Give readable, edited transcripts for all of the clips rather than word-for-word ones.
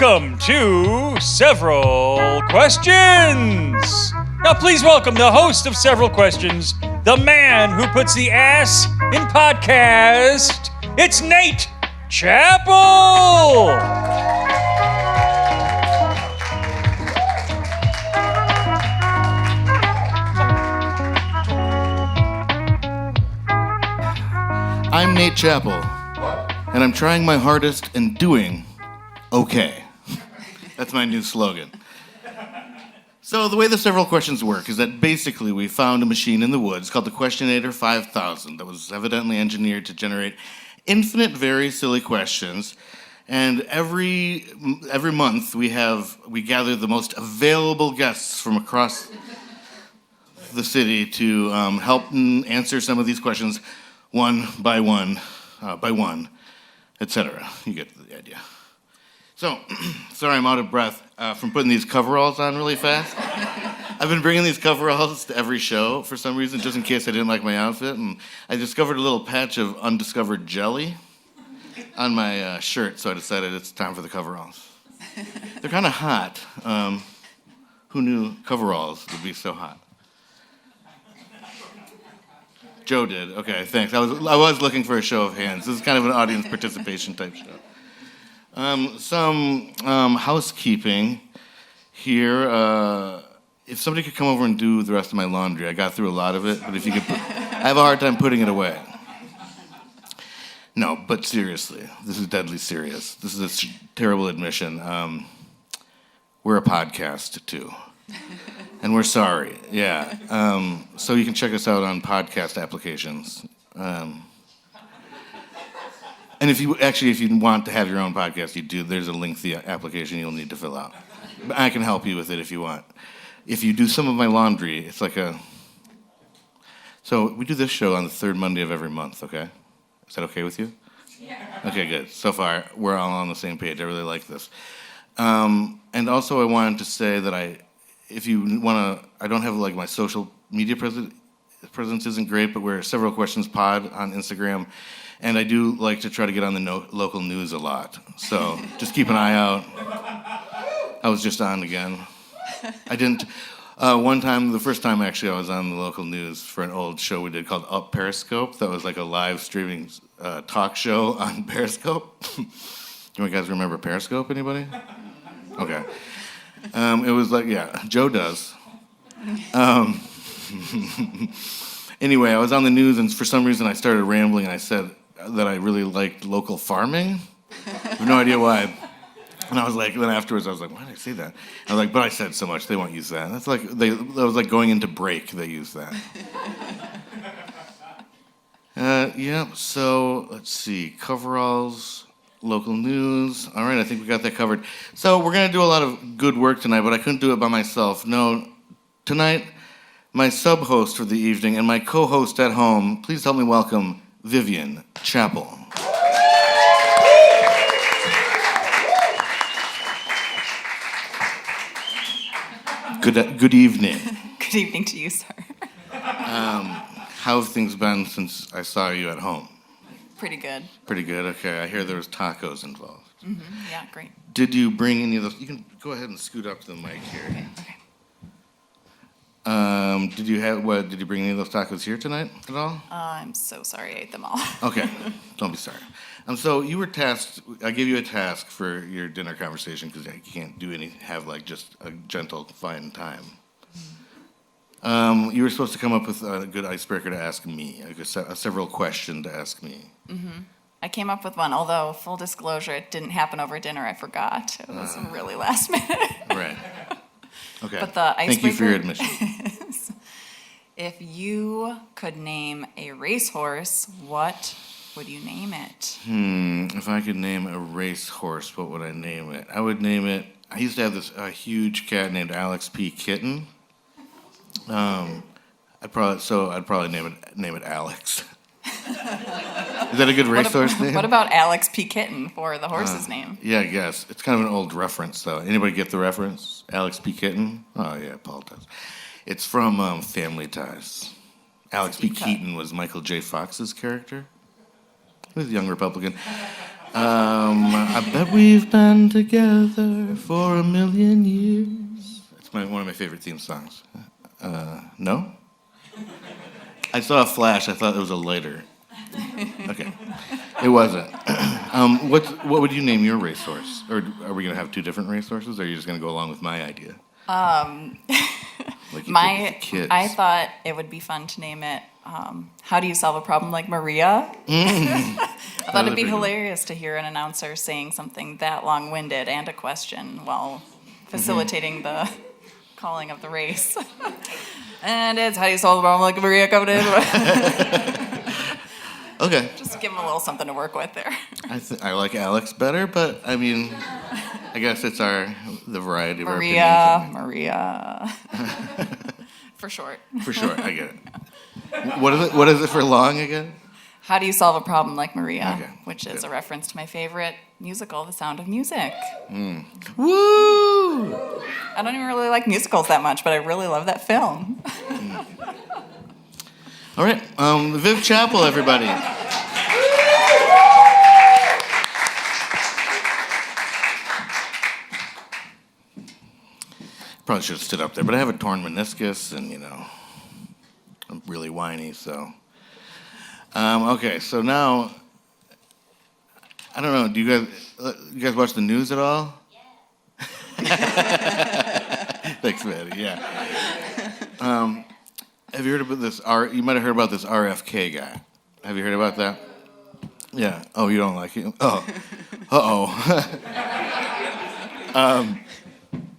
Welcome to Several Questions. Now please welcome the host of Several Questions, the man who puts the ass in podcast. It's Nate Chappell. I'm Nate Chappell, and I'm trying my hardest and doing okay. That's my new slogan. So the way the Several Questions work is that basically we found a machine in the woods called the Questionator 5000 that was evidently engineered to generate infinite very silly questions. And every month we gather the most available guests from across the city to help answer some of these questions one by one, etc. You get the idea. So, sorry I'm out of breath from putting these coveralls on really fast. I've been bringing these coveralls to every show for some reason, just in case I didn't like my outfit, and I discovered a little patch of undiscovered jelly on my shirt, so I decided it's time for the coveralls. They're kind of hot. Who knew coveralls would be so hot? Joe did. Okay, thanks. I was looking for a show of hands. This is kind of an audience participation type show. Some housekeeping here. If somebody could come over and do the rest of my laundry, I got through a lot of it, but if you could, I have a hard time putting it away. No, but seriously, this is deadly serious. This is a terrible admission. We're a podcast too. And we're sorry, yeah. So you can check us out on podcast applications. And if you want to have your own podcast, there's a lengthy application you'll need to fill out. But I can help you with it if you want. If you do some of my laundry, it's like so we do this show on the third Monday of every month, okay? Is that okay with you? Yeah. Okay, good. So far, we're all on the same page. I really like this. And also I wanted to say that I don't have like my social media presence isn't great, but we're Several Questions Pod on Instagram, and I do like to try to get on the local news a lot. So just keep an eye out. I was just on again. I didn't. One time, the first time actually, I was on the local news for an old show we did called Up Periscope. That was like a live streaming talk show on Periscope. You guys remember Periscope? Anybody? Okay. It was like, yeah, Joe does. Anyway, I was on the news, and for some reason I started rambling, and I said that I really liked local farming. I have no idea why. And I was like, then afterwards I was like, why did I say that? I was like, but I said so much, they won't use that. That was like going into break, they use that. Yeah, so let's see, coveralls. Local news. All right, I think we got that covered. So we're going to do a lot of good work tonight, but I couldn't do it by myself. No, tonight, my sub-host for the evening and my co-host at home, please help me welcome Vivian Chappell. Good evening. Good evening to you, sir. How have things been since I saw you at home? Pretty good. Pretty good, okay. I hear there was tacos involved. Mm-hmm. Yeah, great. Did you bring any of those? You can go ahead and scoot up to the mic here. Okay. Did you bring any of those tacos here tonight at all? I'm so sorry I ate them all. Okay, don't be sorry. So you were tasked, I gave you a task for your dinner conversation because you can't have like just a gentle, fine time. You were supposed to come up with a good icebreaker to ask me, a several question to ask me. Mm-hmm. I came up with one, although, full disclosure, it didn't happen over dinner. I forgot. It was really last minute. Right. Okay. But the icebreaker, thank you for your admission. If you could name a racehorse, what would you name it? If I could name a racehorse, what would I name it? I would name it, I used to have this huge cat named Alex P. Kitten. I'd probably name it Alex. Is that a good racehorse name? What about Alex P. Kitten for the horse's name? Yeah, I guess. It's kind of an old reference, though. Anybody get the reference? Alex P. Kitten? Oh, yeah, Paul does. It's from Family Ties. Alex P. Keaton was Michael J. Fox's character. He was a young Republican. I bet we've been together for 1,000,000 years. It's one of my favorite theme songs. No? I saw a flash. I thought it was a lighter. Okay. It wasn't. What would you name your racehorse? Or are we going to have two different racehorses, or are you just going to go along with my idea? Like you did with the kids. I thought it would be fun to name it, How Do You Solve a Problem Like Maria? I thought it'd be hilarious to hear an announcer saying something that long-winded and a question while facilitating the calling of the race. And it's How Do You Solve a Problem Like Maria coming in. Okay. Just give them a little something to work with there. I like Alex better, but I mean, I guess it's the variety of our opinions. Maria. For short. For short, I get it. What is it for long again? How Do You Solve a Problem Like Maria? Okay, Which is a reference to my favorite musical, The Sound of Music. Woo! I don't even really like musicals that much, but I really love that film. All right, Viv Chapel, everybody. Probably should have stood up there, but I have a torn meniscus, and I'm really whiny. So, okay. So now, I don't know. Do you guys watch the news at all? Yeah. Thanks, Maddie. Yeah. Have you heard about this? You might have heard about this RFK guy. Have you heard about that? Yeah. Oh, you don't like him? Oh.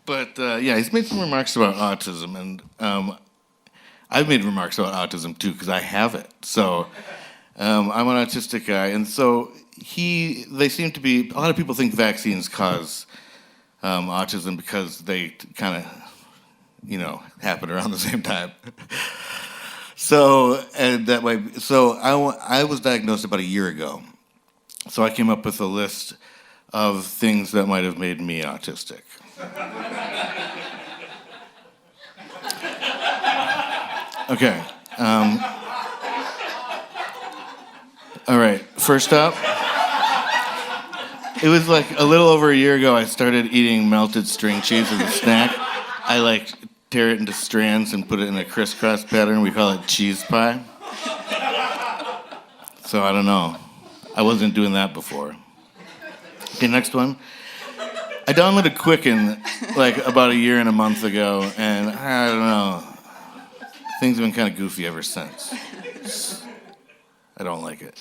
But yeah, he's made some remarks about autism, and I've made remarks about autism too because I have it. So I'm an autistic guy, and so they seem to be. A lot of people think vaccines cause autism because they kind of, happen around the same time. So I was diagnosed about a year ago. So I came up with a list of things that might have made me autistic. Okay. All right. First up, it was like a little over a year ago. I started eating melted string cheese as a snack. I tear it into strands and put it in a crisscross pattern. We call it cheese pie. So I don't know. I wasn't doing that before. Okay, next one. I downloaded Quicken about a year and a month ago, and I don't know. Things have been kind of goofy ever since. I don't like it.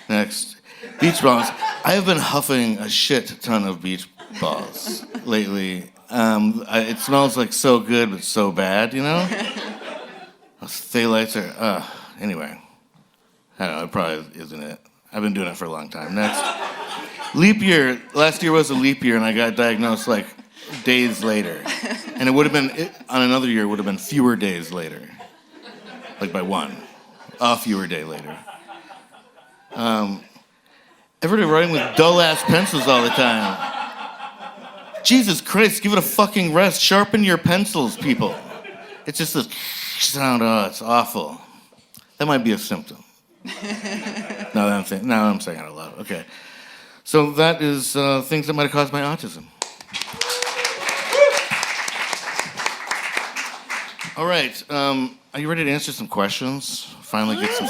Next, beach balls. I have been huffing a shit ton of beach balls lately. It smells so good, but so bad, Those phthalates are, anyway. I don't know, it probably isn't it. I've been doing it for a long time. Next, leap year. Last year was a leap year, and I got diagnosed days later. And it would have been, on another year, it would have been fewer days later. By one. A fewer day later. Everybody writing with dull-ass pencils all the time. Jesus Christ, give it a fucking rest. Sharpen your pencils, people. It's just this sound. Oh, it's awful. That might be a symptom. Now I'm saying it out loud. Okay. So that is things that might have caused my autism. All right. Are you ready to answer some questions? Finally get some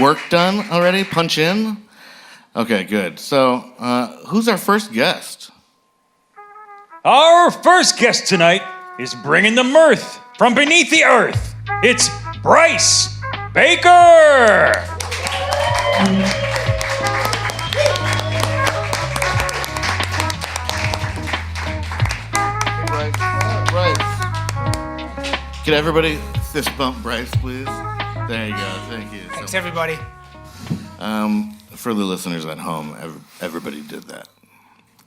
work done already? Punch in? Okay, good. So who's our first guest? Our first guest tonight is bringing the mirth from beneath the earth. It's Bryce Baker. Bryce. Can everybody fist bump Bryce, please? There you go. Thank you. Thanks, everybody. For the listeners at home, everybody did that.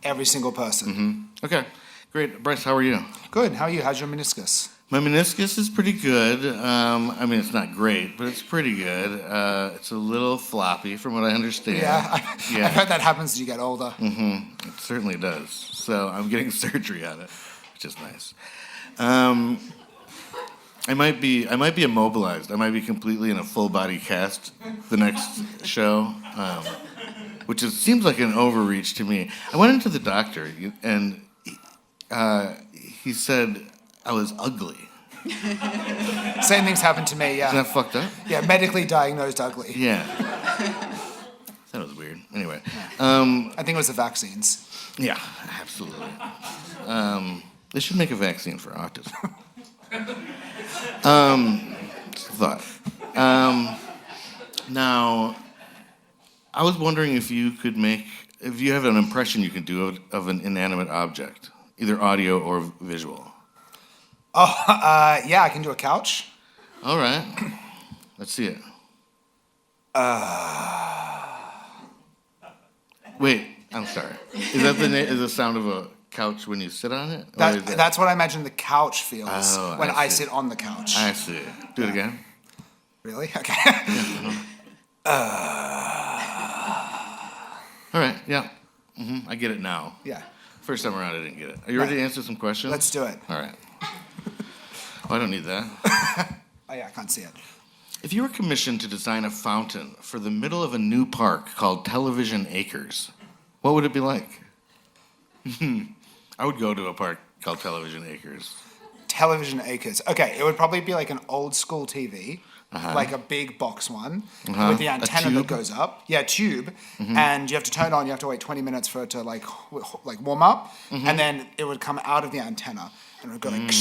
Every single person. Mm-hmm. Okay, great. Bryce, how are you? Good. How are you? How's your meniscus? My meniscus is pretty good. It's not great, but it's pretty good. It's a little floppy from what I understand. Yeah, I've heard that happens as you get older. Mm-hmm. It certainly does. So I'm getting surgery on it, which is nice. I might be immobilized. I might be completely in a full body cast the next show. which seems like an overreach to me. I went into the doctor, and he said I was ugly. Same things happened to me, yeah. Isn't that fucked up? Yeah, medically diagnosed ugly. Yeah. That was weird. Anyway. I think it was the vaccines. Yeah, absolutely. They should make a vaccine for autism. Just a thought. Now, I was wondering if you have an impression you can do of an inanimate object, either audio or visual. Oh, yeah, I can do a couch. All right. Let's see it. Wait, I'm sorry. Is that is the sound of a couch when you sit on it? That's what I imagine the couch feels when I see. sit on the couch. I see. Do it again. Really? Okay. All right, yeah. I get it now. Yeah. First time around, I didn't get it. Are you ready to answer some questions? Let's do it. All right. Oh, I don't need that. Oh, yeah, I can't see it. If you were commissioned to design a fountain for the middle of a new park called Television Acres, what would it be like? I would go to a park called Television Acres. Television Acres. Okay, it would probably be like an old school TV, like a big box one with the antenna that goes up. Yeah, tube. And you have to turn it on. You have to wait 20 minutes for it to like warm up, and then it would come out of the antenna and it would go like.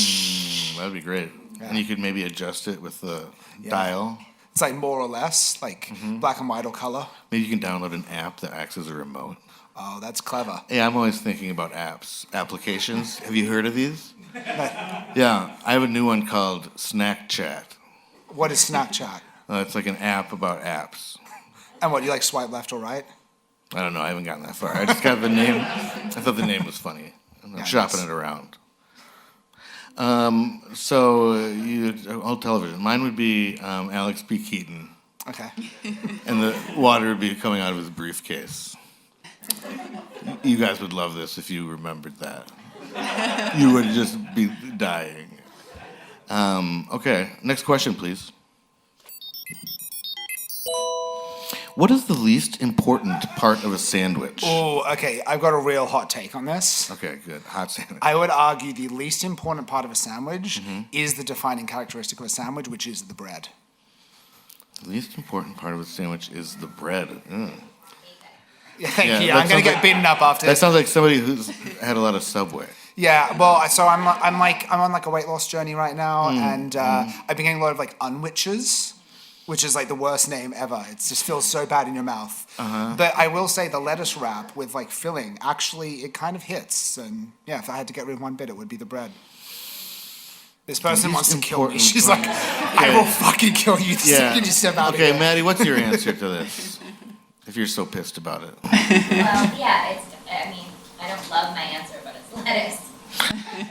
That would be great. Yeah. And you could maybe adjust it with the dial. It's like more or less like black and white or color. Maybe you can download an app that acts as a remote. Oh, that's clever. Yeah, I'm always thinking about applications. Have you heard of these? Yeah, I have a new one called Snack Chat. What is Snapchat? It's like an app about apps. And what, you like swipe left or right? I don't know, I haven't gotten that far. I just got the name. I thought the name was funny. I'm shopping it around. Old television. Mine would be Alex P. Keaton. Okay. And the water would be coming out of his briefcase. You guys would love this if you remembered that. You would just be dying. Okay, next question, please. What is the least important part of a sandwich? Oh, okay. I've got a real hot take on this. Okay, good. Hot sandwich. I would argue the least important part of a sandwich is the defining characteristic of a sandwich, which is the bread. The least important part of a sandwich is the bread. Yeah, thank you. I'm gonna get beaten up after That this. sounds like somebody who's had a lot of Subway. Yeah, well, so I'm on like a weight loss journey right now, and I've been getting a lot of like unwitches, which is like the worst name ever. It just feels so bad in your mouth. But I will say the lettuce wrap with like filling, actually, it kind of hits. And yeah, if I had to get rid of one bit, it would be the bread. This person wants to kill me. She's like, I will fucking kill you the second you step out of here. Okay, Maddie, what's your answer to this? If you're so pissed about it. Well, yeah, I don't love my answer, but it's lettuce.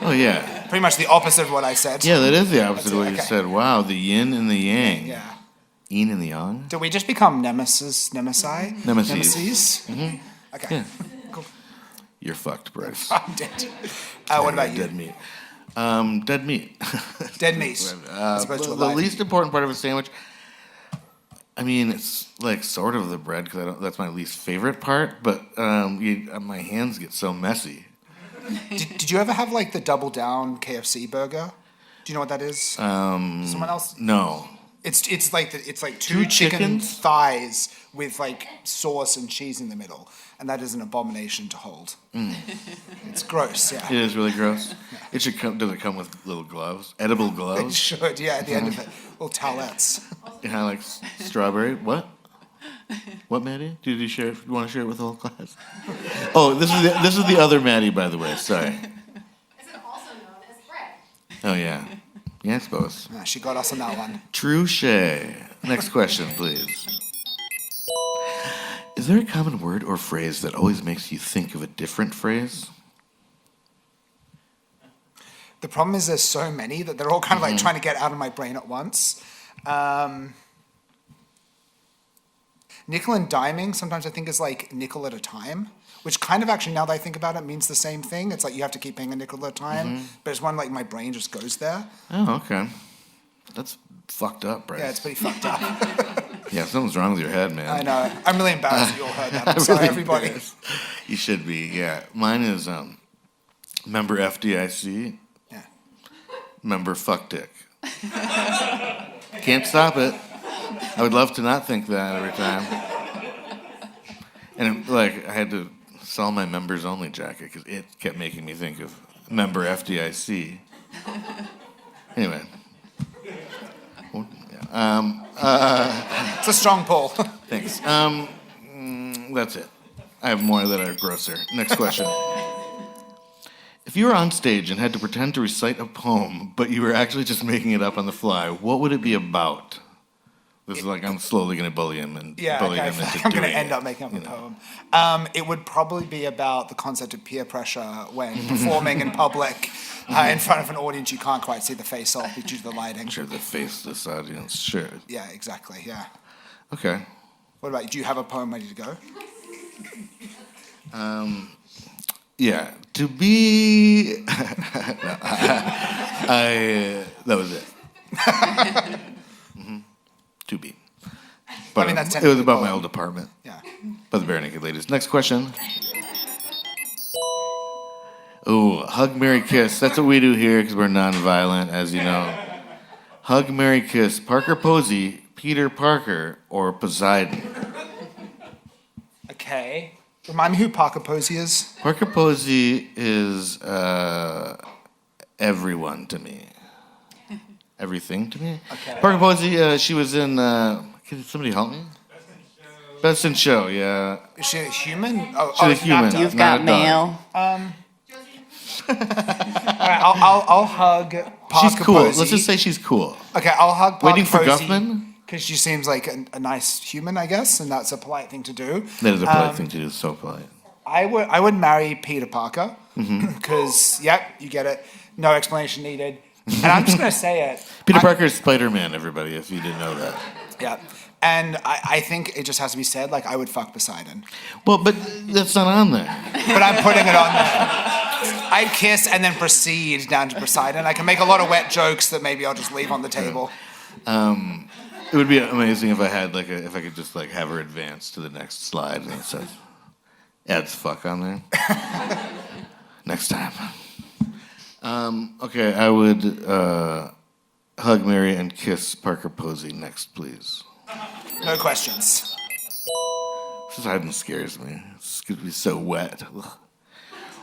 Oh, yeah. Pretty much the opposite of what I said. Yeah, that is the opposite of what you Okay. said. Wow, the yin and the yang. Yeah. Yin and the yang? Did we just become nemesi? Nemesis? Okay. Yeah. Cool. You're fucked, Bryce. I'm dead. What about you? Dead meat. Dead meat. Dead meat. As opposed to The alive. least important part of a sandwich, I mean, it's like sort of the bread, because that's my least favorite part, but my hands get so messy. Did you ever have like the double down KFC burger? Do you know what that is? Someone else? No. It's like two Two chicken chickens? thighs with like sauce and cheese in the middle, and that is an abomination to hold. It's gross. Yeah. It is really gross. It should come. Does it come with little gloves? Edible It gloves? should. Yeah. At the end of it, little towelettes. Yeah, like strawberry. What? What, Maddie? Did you share? You want to share it with the whole class? Oh, this is the other Maddie, by the way. Sorry. Is it also known as bread? Oh yeah. Yeah, I suppose. She got us on that one. True Shay. Next question, please. Is there a common word or phrase that always makes you think of a different phrase? The problem is there's so many that they're all kind of like trying to get out of my brain at once. Nickel and diming sometimes I think is like nickel at a time, which kind of actually, now that I think about it, means the same thing. It's like you have to keep paying a nickel at a time, but it's one like my brain just goes there. Oh, okay. That's fucked up, Bryce. Yeah, it's pretty fucked up. Yeah, something's wrong with your head, man. I know. I'm really embarrassed that you all heard that. I'm sorry, everybody. You should be, yeah. Mine is member FDIC, member fuck dick. Can't stop it. I would love to not think that every time. And I had to sell my members only jacket because it kept making me think of member FDIC. Anyway. It's a strong pull. Thanks. That's it. I have more that are grosser. Next question. If you were on stage and had to pretend to recite a poem, but you were actually just making it up on the fly, what would it be about? This is I'm slowly going to bully him and bully him into I'm doing going to end it, up making up a poem. It would probably be about the concept of peer pressure when performing in public in front of an audience you can't quite see the face of due to the lighting. Sure, the faceless audience. Sure. Yeah, exactly. Yeah. Okay. What about you? Do you have a poem ready to go? Yeah. To be. That was it. To be. But that's it was about technically my old apartment. Yeah. By the Bare Naked Ladies. Next question. Ooh, hug, marry, kiss. That's what we do here because we're non-violent, as you know. Hug, marry, kiss. Parker Posey, Peter Parker, or Poseidon? Okay. Remind me who Parker Posey is. Parker Posey is everyone to me. Everything to me. Okay. Parker Posey, she was in. Can somebody help me? Best in Show, yeah. Is she a human? Oh, She's a human. Nap You've Not got a dog. mail. All right, I'll hug Parker She's cool. Posey. Let's just say she's cool. Okay, I'll hug Parker Waiting for Posey Guffman? because she seems like a nice human, I guess, and that's a polite thing to do. That is a polite thing to do. So polite. I would marry Peter Parker because, you get it. No explanation needed. And I'm just going to say it. Peter Parker is Spider-Man, everybody, if you didn't know that. Yeah. And I think it just has to be said, I would fuck Poseidon. Well, but that's not on there. But I'm putting it on there. I'd kiss and then proceed down to Poseidon. I can make a lot of wet jokes that maybe I'll just leave on the table. It would be amazing if I had if I could just have her advance to the next slide and it says adds fuck on there. Next time. Okay, I would hug, marry, and kiss Parker Posey next, please. No questions. Poseidon scares me. It's going to be so wet. Ugh.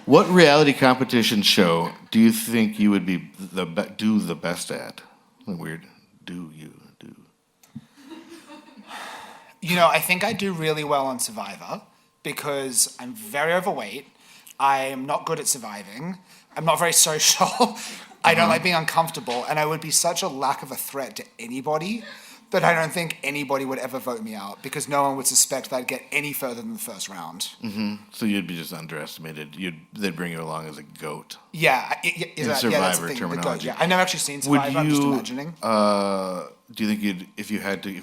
What reality competition show do you think you would be do the best at? Weird. Do. I think I do really well on Survivor because I'm very overweight. I am not good at surviving. I'm not very social. I don't like being uncomfortable. And I would be such a lack of a threat to anybody that I don't think anybody would ever vote me out because no one would suspect that I'd get any further than the first round. Mm-hmm. So you'd be just underestimated. They'd bring you along as a goat. Yeah. In Survivor terminology. I've never actually seen Survivor. I'm just imagining. Do you think if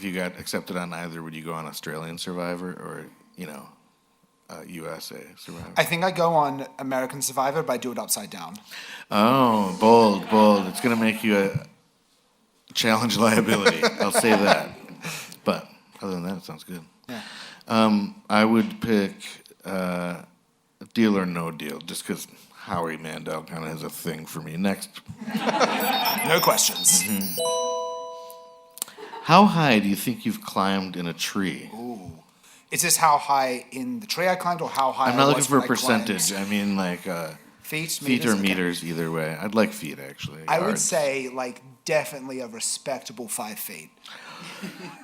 you got accepted on either, would you go on Australian Survivor or USA Survivor? I think I go on American Survivor, but I do it upside down. Oh, bold. It's going to make you a challenge liability. I'll say that. But other than that, it sounds good. Yeah. I would pick Deal or No Deal, just because Howie Mandel kind of has a thing for me. Next. No questions. Mm-hmm. How high do you think you've climbed in a tree? Ooh. Is this how high in the tree I climbed or how high I'm not I looking was for a when I percentage. climbed? I mean, Feet, feet or Okay. meters, either way. I'd like feet, actually. I would Yards. say definitely a respectable 5 feet.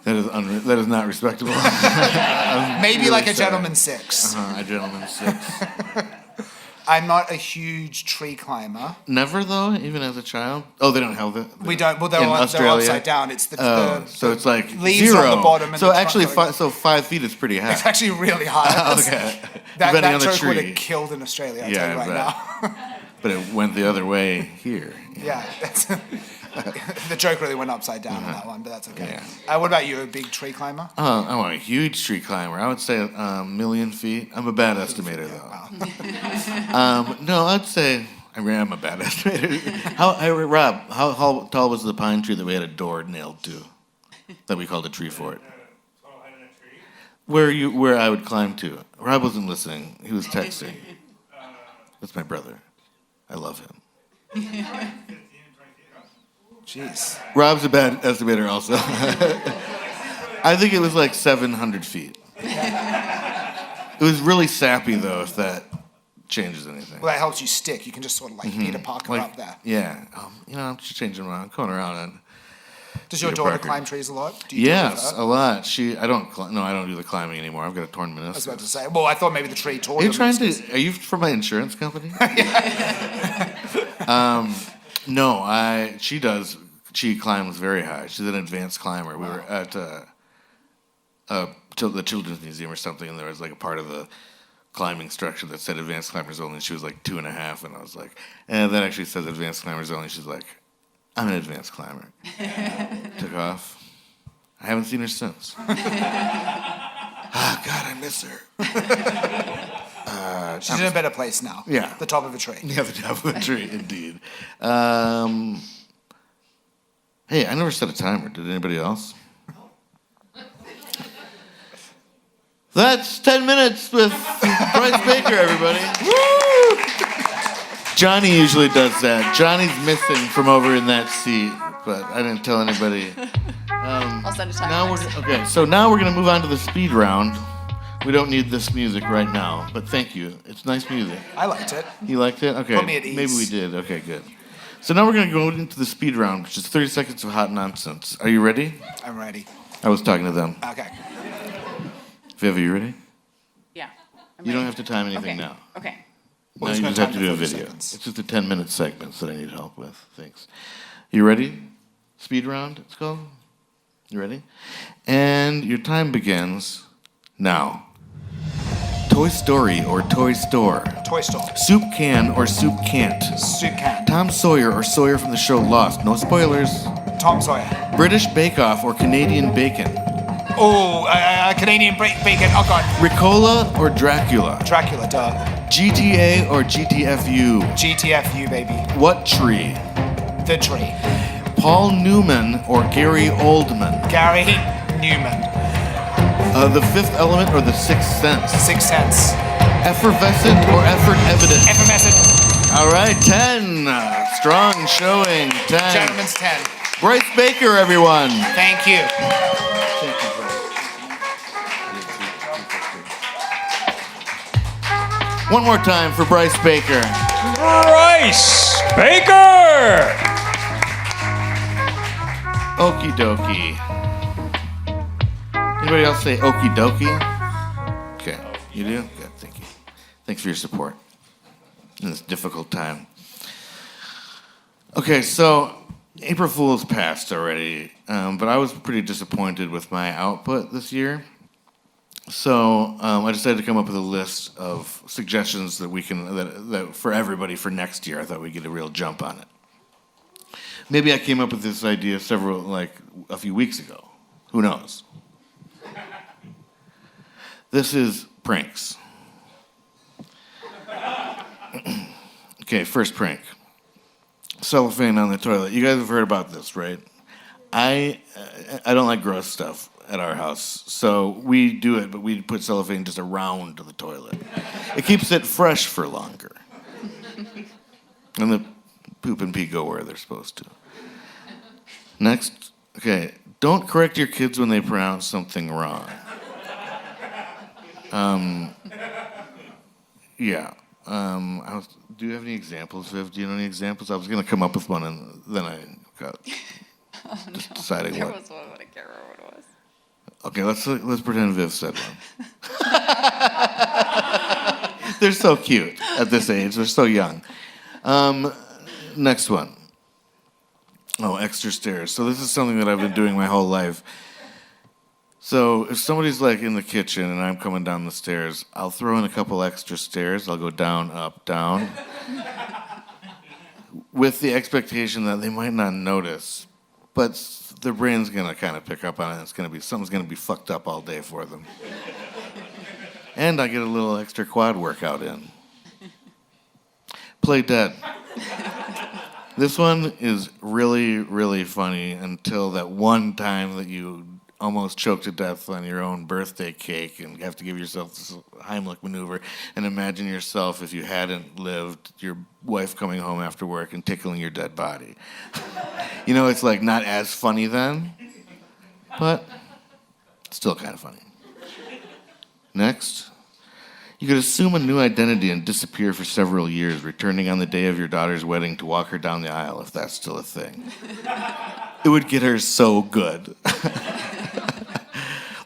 That is not respectable. Maybe really a sorry. gentleman 6. A gentleman 6. I'm not a huge tree climber. Never though, even as a child. Oh, they don't have the We don't. Well, they're in they're Australia? upside down. It's the So it's like leaves 0 on the bottom. And So the actually, trunk going- 5 feet is pretty high. It's actually really high. Okay. That Depending on the joke would tree. have killed in Australia. I'll Yeah, tell you I right bet. now. But it went the other way here. Yeah, the joke really went upside down on that one, but that's okay. Yeah. What about you, a big tree climber? I'm a huge tree climber. I would say a million feet. I'm a bad estimator, though. Wow. No, I'd say I'm a bad estimator. Rob, how tall was the pine tree that we had a door nailed to that we called a tree fort? Where I would climb to. Rob wasn't listening. He was texting. That's my brother. I love him. Jeez. Rob's a bad estimator also. I think it was like 700 feet. It was really sappy though, if that changes anything. Well, that helps you stick. You can just sort of like Peter Parker Like, up there. Yeah. I'm just changing around, going around. And Does your Peter daughter Parker. climb trees a lot? Do you yes, do a lot. I don't do the climbing anymore. I've got a torn I was about to meniscus. say. Well, I thought maybe the tree tore Are you your trying meniscus. to? Are you from my insurance company? No, she does. She climbs very high. She's an advanced climber. We were at the Children's Museum or something, and there was like a part of the climbing structure that said advanced climbers only. She was like 2.5, and I was like, that actually says advanced climbers only. She's like, I'm an advanced climber. Took off. I haven't seen her since. God, I miss her. She's in a better place now. Yeah. The top of a tree. Yeah, the top of the tree, indeed. Hey, I never set a timer. Did anybody else? That's 10 minutes with Bryce Baker, everybody. Woo! Johnny usually does that. Johnny's missing from over in that seat, but I didn't tell anybody. I'll send a timer. So now we're going to move on to the speed round. We don't need this music right now, but thank you. It's nice music. I liked it. You liked it? Okay. Put me at ease. Maybe we did. Okay, good. So now we're going to go into the speed round, which is 30 seconds of hot nonsense. Are you ready? I'm ready. I was talking to them. Okay. Viv, are you ready? Yeah. I'm You don't ready. have to time anything Okay. now. Okay. Well, Now it's you gonna just have time to do to a 30 video. seconds. It's just a 10-minute segment that I need help with. Thanks. You ready? Speed round, it's called. You ready? And your time begins now. Toy Story or Toy Store? Toy Store. Soup can or soup can't? Soup can. Tom Sawyer or Sawyer from the show Lost? No spoilers. Tom Sawyer. British Bake Off or Canadian Bacon? Oh, Canadian bacon. Oh, God. Ricola or Dracula? Dracula, duh. GTA or GTFU? GTFU, baby. What tree? The tree. Paul Newman or Gary Oldman? Gary Newman. The Fifth Element or The Sixth Sense? 6 cents. Effervescent or effort evident? Effervescent. All right, 10. Strong showing, 10. Gentleman's 10. Bryce Baker, everyone. Thank you. One more time for Bryce Baker. Bryce Baker! Okie dokie. Anybody else say okie dokie? Okay, you do? Good, thank you. Thanks for your support in this difficult time. Okay, so April Fool's passed already, but I was pretty disappointed with my output this year. So I decided to come up with a list of suggestions that we can that for everybody for next year. I thought we'd get a real jump on it. Maybe I came up with this idea a few weeks ago. Who knows? This is pranks. Okay, first prank. Cellophane on the toilet. You guys have heard about this, right? I don't like gross stuff at our house, so we do it, but we put cellophane just around the toilet. It keeps it fresh for longer. And the poop and pee go where they're supposed to. Next, okay, don't correct your kids when they pronounce something wrong. Yeah. Do you have any examples, Viv? Do you know any examples? I was going to come up with one, and then I got just deciding There what. was one, but I can't remember what it was. Okay, let's pretend Viv said one. They're so cute at this age. They're so young. Next one. Oh, extra stairs. So this is something that I've been doing my whole life. So if somebody's like in the kitchen and I'm coming down the stairs, I'll throw in a couple extra stairs. I'll go down, up, down. With the expectation that they might not notice, but their brain's gonna kind of pick up on it. It's gonna be something's gonna be fucked up all day for them. And I get a little extra quad workout in. Play dead. This one is really, really funny until that one time that you almost choke to death on your own birthday cake and have to give yourself this Heimlich maneuver, and imagine yourself, if you hadn't lived, your wife coming home after work and tickling your dead body. It's like not as funny then, but still kind of funny. Next. You could assume a new identity and disappear for several years, returning on the day of your daughter's wedding to walk her down the aisle, if that's still a thing. It would get her so good.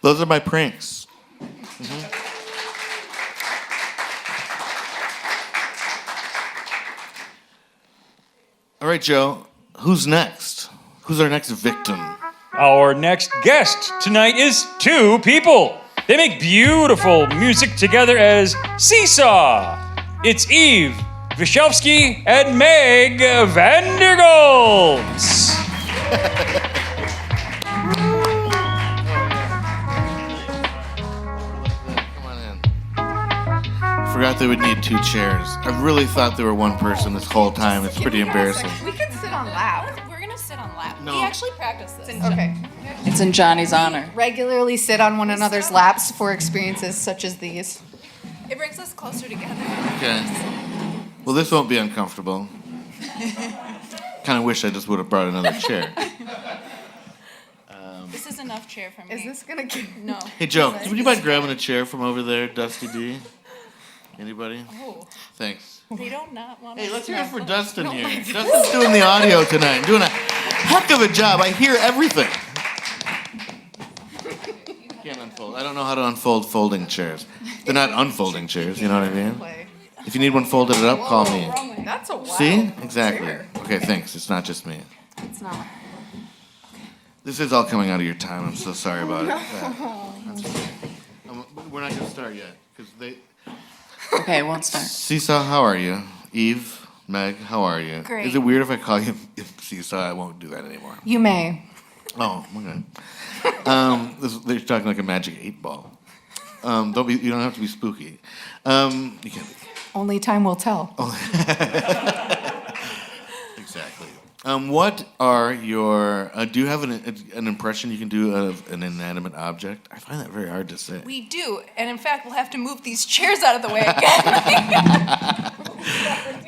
Those are my pranks. Mm-hmm. All right, Joe, who's next? Who's our next victim? Our next guest tonight is two people. They make beautiful music together as Seasaw. It's Eve Wilczewski and Meg Vandergolz. Come on in. Forgot they would need two chairs. I really thought they were one person this whole time. It's pretty embarrassing. We could sit on lap. We're going to sit on lap. No. We actually practice this. Okay. It's in Johnny's honor. Regularly sit on one another's laps for experiences such as these. It brings us closer together. Okay. Well, this won't be uncomfortable. Kind of wish I just would have brought another chair. This is enough chair for me. Is this gonna get... No. Hey, Joe, would you mind grabbing a chair from over there, Dusty D? Anybody? Oh, Thanks. they don't not want Hey, to let's hear it for snuggle. Dustin here. Dustin's doing the audio tonight, doing a heck of a job. I hear everything. Can't unfold. I don't know how to unfold folding chairs. They're not unfolding chairs, you know what I mean? If you need one folded up, call me. That's a wild See? Exactly. chair. Okay, thanks. It's not just me. It's not. This is all coming out of your time. I'm so sorry about it. That's okay. We're not going to start yet. Because they... Okay, won't start. Seesaw, how are you? Eve, Meg, how are you? Great. Is it weird if I call you Seesaw? I won't do that anymore. You may. Oh, okay. They're talking like a magic 8-ball. You don't have to be spooky. You can't be. Only time will tell. Exactly. What are your? Do you have an impression you can do of an inanimate object? I find that very hard to say. We do, and in fact, we'll have to move these chairs out of the way again.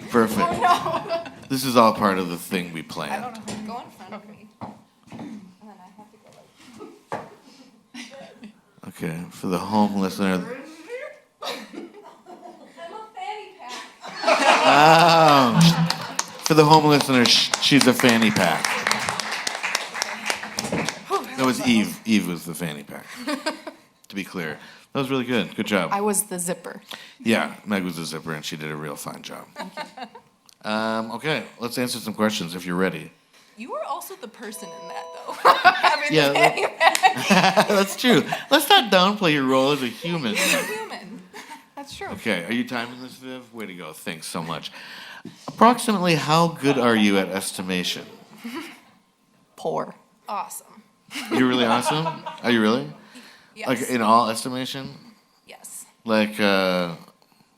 Perfect. Oh, no. This is all part of the thing we planned. I don't know. Go in front of me. And then I have to go like... Okay, for the home listener. I'm a fanny pack. Oh. For the home listener, she's a fanny pack. That was Eve. Eve was the fanny pack. To be clear. That was really good. Good job. I was the zipper. Yeah, Meg was the zipper, and she did a real fine job. Okay, let's answer some questions if you're ready. You were also the person in that, though. Having Yeah, the fanny pack. That's true. Let's not downplay your role as a human. Human. That's true. Okay, are you timing this, Viv? Way to go. Thanks so much. Approximately how good are you at estimation? Poor. Awesome. You're really awesome? Are you really? Yes. Like in all estimation? Yes. Like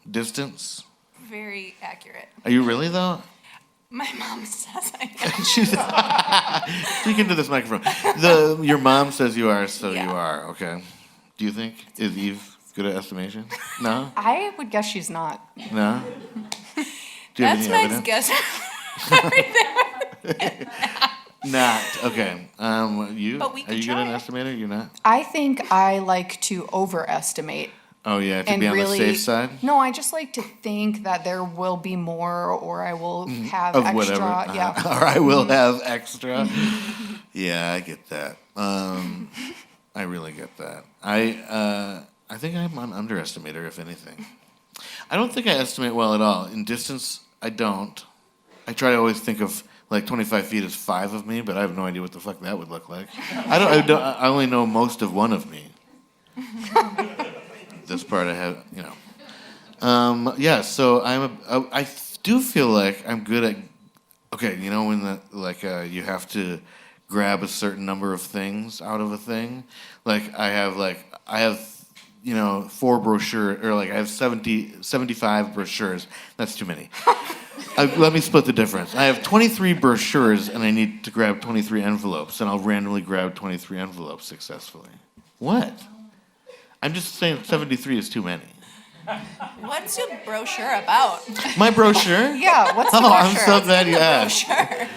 distance? Very accurate. Are you really though? My mom says I am. She's speak into this microphone. Your mom says you are, so Yeah. you are. Okay. Do you think is Eve good at estimation? No. I would guess she's not. No. Do you have That's any Meg's evidence? guess. Not okay. You But we are could you good at an try. estimator? You're not. I think I like to overestimate. Oh yeah, to And be on really, the safe side. No, I just like to think that there will be more, or I will have Of extra. whatever. Yeah. Or I will have extra. Yeah, I get that. I really get that. I think I'm an underestimator, if anything. I don't think I estimate well at all. In distance, I don't. I try to always think of like 25 feet as 5 of me, but I have no idea what the fuck that would look like. I only know most of one of me. This part I have, you know. Yeah, so I do feel like I'm good at. Okay, you know when you have to grab a certain number of things out of a thing. I have 4 brochures, or like I have 75 brochures. That's too many. Let me split the difference. I have 23 brochures, and I need to grab 23 envelopes, and I'll randomly grab 23 envelopes successfully. What? I'm just saying 73 is too many. What's your brochure about? My brochure? Yeah, what's the Oh, I'm brochure? so glad you asked. Brochure.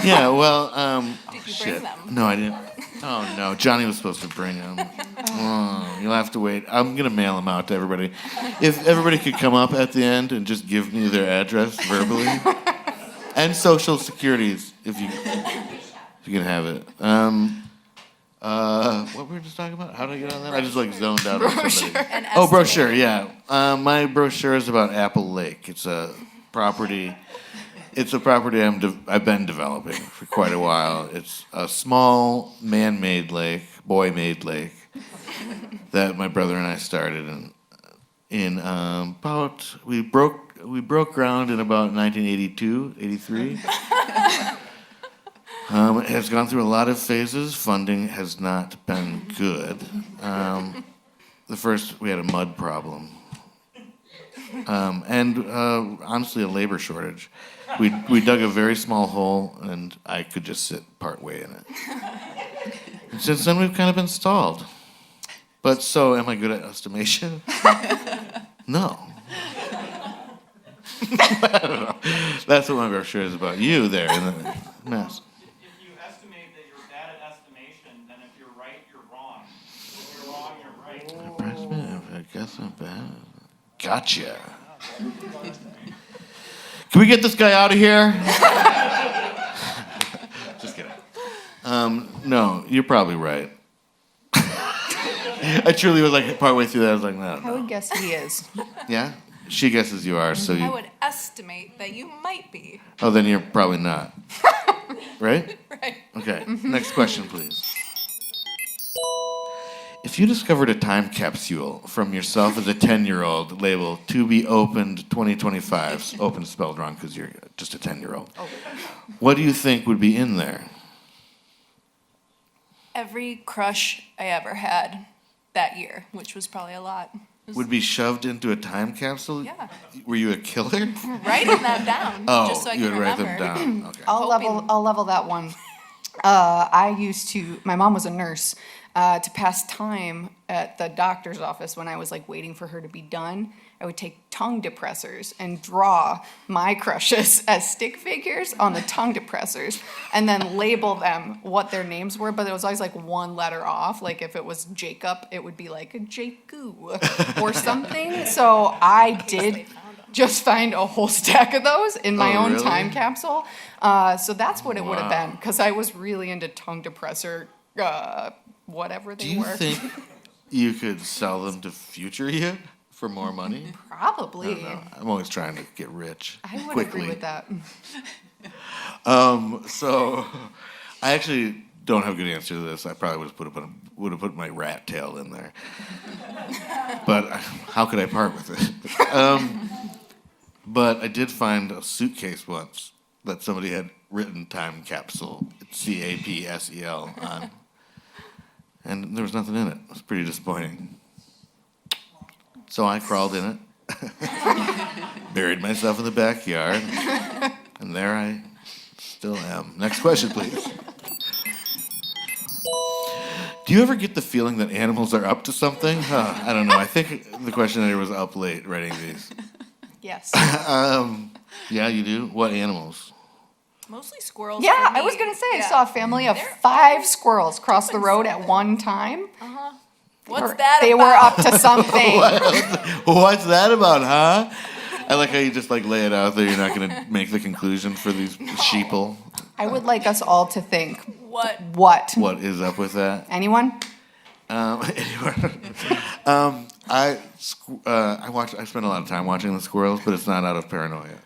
Yeah, well, Did you shit. bring them? No, I didn't. Oh, no. Johnny was supposed to bring them. Oh, you'll have to wait. I'm going to mail them out to everybody. If everybody could come up at the end and just give me their address verbally. And social securities, if you can have it. What were we just talking about? How did I get on that? I just zoned out on somebody. Oh, brochure, yeah. My brochure is about Apple Lake. It's a property I've been developing for quite a while. It's a small man-made lake, boy-made lake, that my brother and I started we broke ground in about 1982, 83. It has gone through a lot of phases. Funding has not been good. We had a mud problem. And honestly, a labor shortage. We dug a very small hole, and I could just sit part way in it. And since then, we've kind of been stalled. But so, am I good at estimation? No. I don't know. That's what my brochure is about. You there in the mess. If you estimate that you're bad at estimation, then if you're right, you're wrong. If you're wrong, you're right. I guess I'm bad. Gotcha. Can we get this guy out of here? Just kidding. No, you're probably right. I truly was partway through that, I was like, no. I would guess he is. Yeah? She guesses you are, so I you... would estimate that you might be. Oh, then you're probably not. Right? Right. Okay, next question, please. If you discovered a time capsule from yourself as a 10-year-old labeled to be opened 2025, open spelled wrong because you're just a 10-year-old, what do you think would be in there? Every crush I ever had that year, which was probably a lot. Would be shoved into a time capsule? Yeah. Were you a killer? Writing them down, Oh, just so I you can would write remember. them down. Okay. I'll level that one. My mom was a nurse. To pass time at the doctor's office when I was waiting for her to be done, I would take tongue depressors and draw my crushes as stick figures on the tongue depressors and then label them what their names were, but it was always one letter off. If it was Jacob, it would be a Jakoo or something. So I did just find a whole stack of those in my own really? time capsule. So that's what it would have Wow. been, because I was really into tongue depressor whatever they Do you were. think you could sell them to future you for more money? Probably. I don't know. I'm always trying to get rich I would quickly. agree with that. So I actually don't have a good answer to this. I probably would have put my rat tail in there. But how could I part with it? But I did find a suitcase once that somebody had written time capsule, CAPSEL, on. And there was nothing in it. It was pretty disappointing. So I crawled in it, buried myself in the backyard, and there I still am. Next question, please. Do you ever get the feeling that animals are up to something? I don't know. I think the questionnaire was up late writing these. Yes. Yeah, you do? What animals? Mostly squirrels. Yeah, for me. I was going to say I Yeah. saw a family of They're 5 squirrels cross the road at one time. What's that They about? were up to something. What's that about, huh? I like how you just lay it out there. You're not going to make the conclusion for these sheeple. I would like us all to think, What? what? Is up with that? Anyone? Anyway. I spend a lot of time watching the squirrels, but it's not out of paranoia.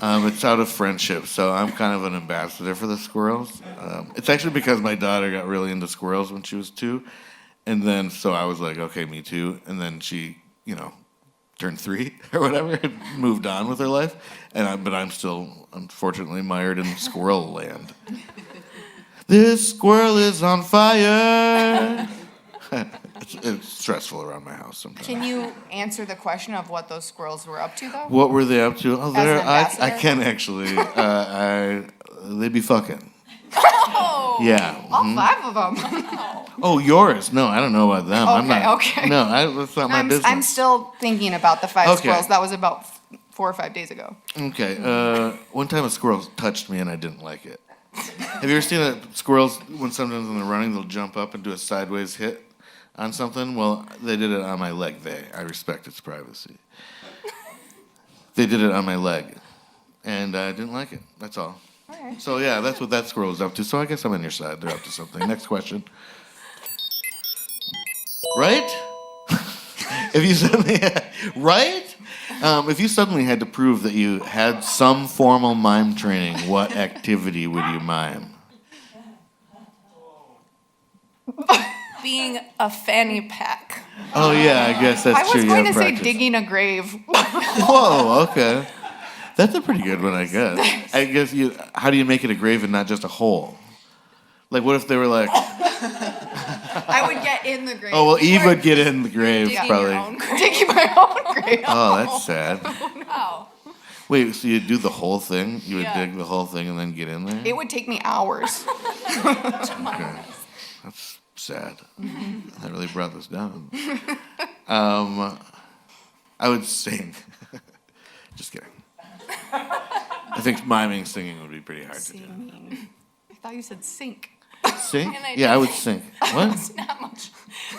It's out of friendship, so I'm kind of an ambassador for the squirrels. It's actually because my daughter got really into squirrels when she was 2, and then so I was like, okay, me too. And then she, turned 3 or whatever, and moved on with her life. But I'm still, unfortunately, mired in squirrel land. This squirrel is on fire. That's it's stressful around my house sometimes. Can you answer the question of what those squirrels were up to, though? What were they up to? Oh, an I ambassador? can actually. They be fucking. Oh, Yeah. all 5 of them. Oh, yours? No, I don't know about them. I'm Okay, not. okay. No, that's not my business. I'm still thinking about the 5 Okay. squirrels. That was about 4 or 5 days ago. Okay. One time a squirrel touched me and I didn't like it. Have you ever seen that squirrels, when sometimes when they're running, they'll jump up and do a sideways hit on something? Well, they did it on my leg. I respect its privacy. They did it on my leg, and I didn't like it. That's all. Alright. So yeah, that's what that squirrel is up to. So I guess I'm on your side. They're up to something. Next question. Right? If you suddenly, right? If you suddenly had to prove that you had some formal mime training, what activity would you mime? Being a fanny pack. Oh yeah, I guess that's I was true. You going have to say practice. digging a grave. Whoa, okay. That's a pretty good one, I guess. I guess how do you make it a grave and not just a hole? Like, what if they were like, I would get in the grave. oh, well, Eve would get in the grave, Digging probably. your own grave. Digging my own grave. Oh, that's sad. Wow. Wait, so you'd do the whole thing? You would Yeah. dig the whole thing and then get in there? It would take me hours. Okay. That's sad. That really brought this down. I would sing. Just kidding. I think miming singing would be pretty hard to do. Singing. I thought you said sink. Sing? And I Yeah, I don't- would sing. What? It's not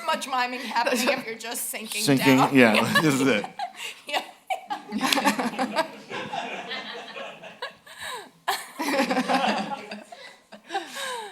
much miming happening if you're just sinking Sinking? down. Yeah, this is it. Yeah.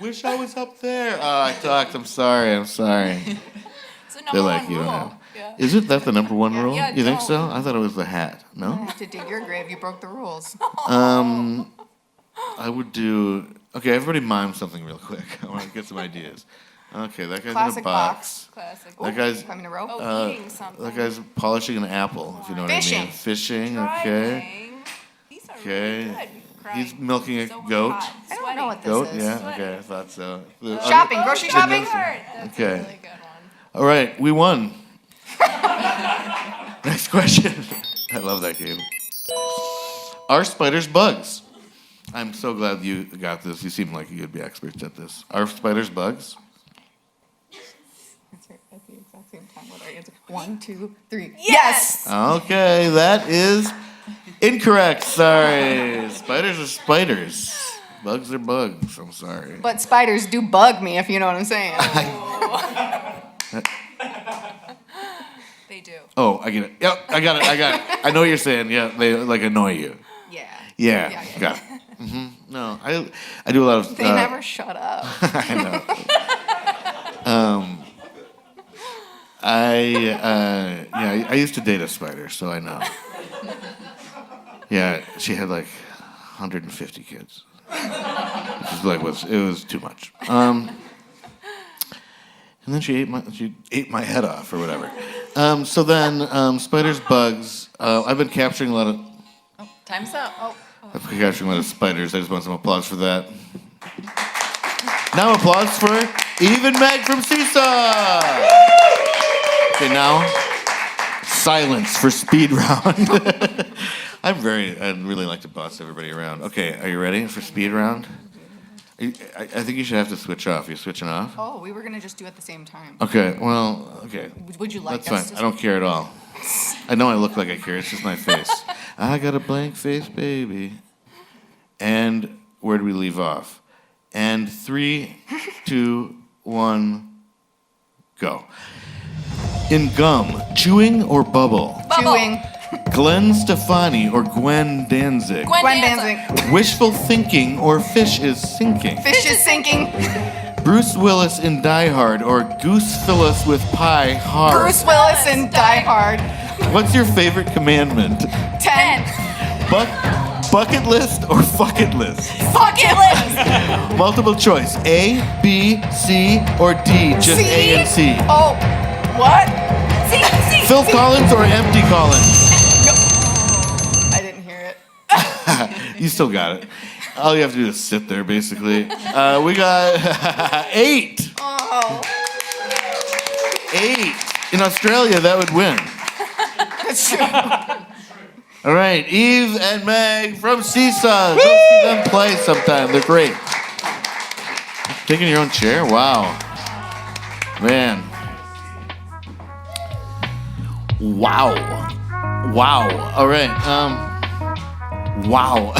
Wish I was up there. Oh, I talked. I'm sorry. It's the number They're like, one you don't rule. have. Yeah. Is it that the number one rule? Yeah, You think no. so? I thought it was the hat. I No? have to dig your grave. You broke the rules. I would do. Okay, everybody mime something real quick. I want to get some ideas. Okay, that guy's in Classic a box. Classic. That guy's. Climbing a rope. Eating something. That guy's polishing an apple, if you know what I Fishing. mean. Fishing, okay. Driving. These are Okay. really good. He's Crying. milking a So goat. hot. I don't know what this Goat, is. yeah, okay, I thought so. Shopping, grocery shopping. That's Okay. a really good one. All right, we won. Next question. I love that game. Are spiders bugs? I'm so glad you got this. You seem like you'd be experts at this. Are spiders bugs? Answer at the exact same time. What are answer? 1, 2, 3. Yes! Okay, that is incorrect. Sorry. Spiders are spiders. Bugs are bugs. I'm sorry. But spiders do bug me, if you know what I'm saying. They do. Oh, I get it. Yep, I got it. I know what you're saying. Yeah, they like annoy you. Yeah. Yeah, Yeah. got it. No, I do a lot of. They never shut up. I know. I used to date a spider, so I know. Yeah, she had like 150 kids. It was too much. And then she ate my head off or whatever. So then spiders, bugs. I've been capturing a lot of. Time's up. Oh. I've been capturing a lot of spiders. I just want some applause for that. Now applause for Eve and Meg from Seasaw. Okay, now silence for speed round. I'd really like to boss everybody around. Okay, are you ready for speed round? I think you should have to switch off. You switching off? Oh, we were going to just do it at the same time. Okay, well, okay. Would you like That's us fine. to? I don't care at all. I know I look like I care. It's just my face. I got a blank face, baby. And where do we leave off? And 3, 2, 1, go. In gum, chewing or bubble? Chewing. Glenn Stefani or Gwen Danzig? Gwen Danzig. Wishful thinking or fish is sinking? Fish is sinking. Bruce Willis in Die Hard or Goose Phyllis with pie hard? Bruce Willis in Die Hard. What's your favorite commandment? 10. Bucket list or fuck it list? Bucket list. Multiple choice. A, B, C, or D? Just C? A and C. Oh, what? C. Phil Collins or Empty Collins? I didn't hear it. You still got it. All you have to do is sit there, basically. We got 8. Oh. 8. In Australia, that would win. That's true. All right, Eve and Meg from Seasaw. Go see them play sometime. They're great. Taking your own chair? Wow. Man. Wow. All right. Wow.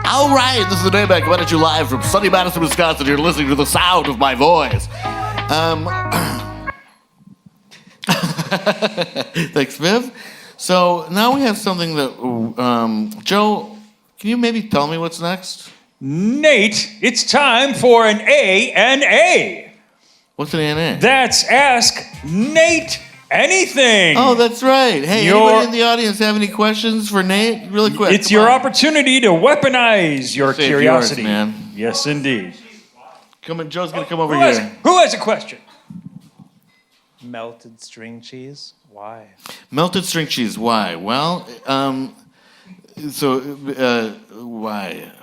All right. This is the Dayback coming at you live from sunny Madison, Wisconsin. You're listening to the sound of my voice. Thanks, Viv. So now we have something that, Joe, can you maybe tell me what's next? Nate, it's time for an A&A. What's an A&A? That's Ask Nate Anything. Oh, that's right. Hey, anybody in the audience have any questions for Nate? Really quick. It's your opportunity to weaponize your Save curiosity. yours, man. Yes, indeed. Joe's going to come over Who here. has a question? Melted string cheese? Why? Melted string cheese, why? Well,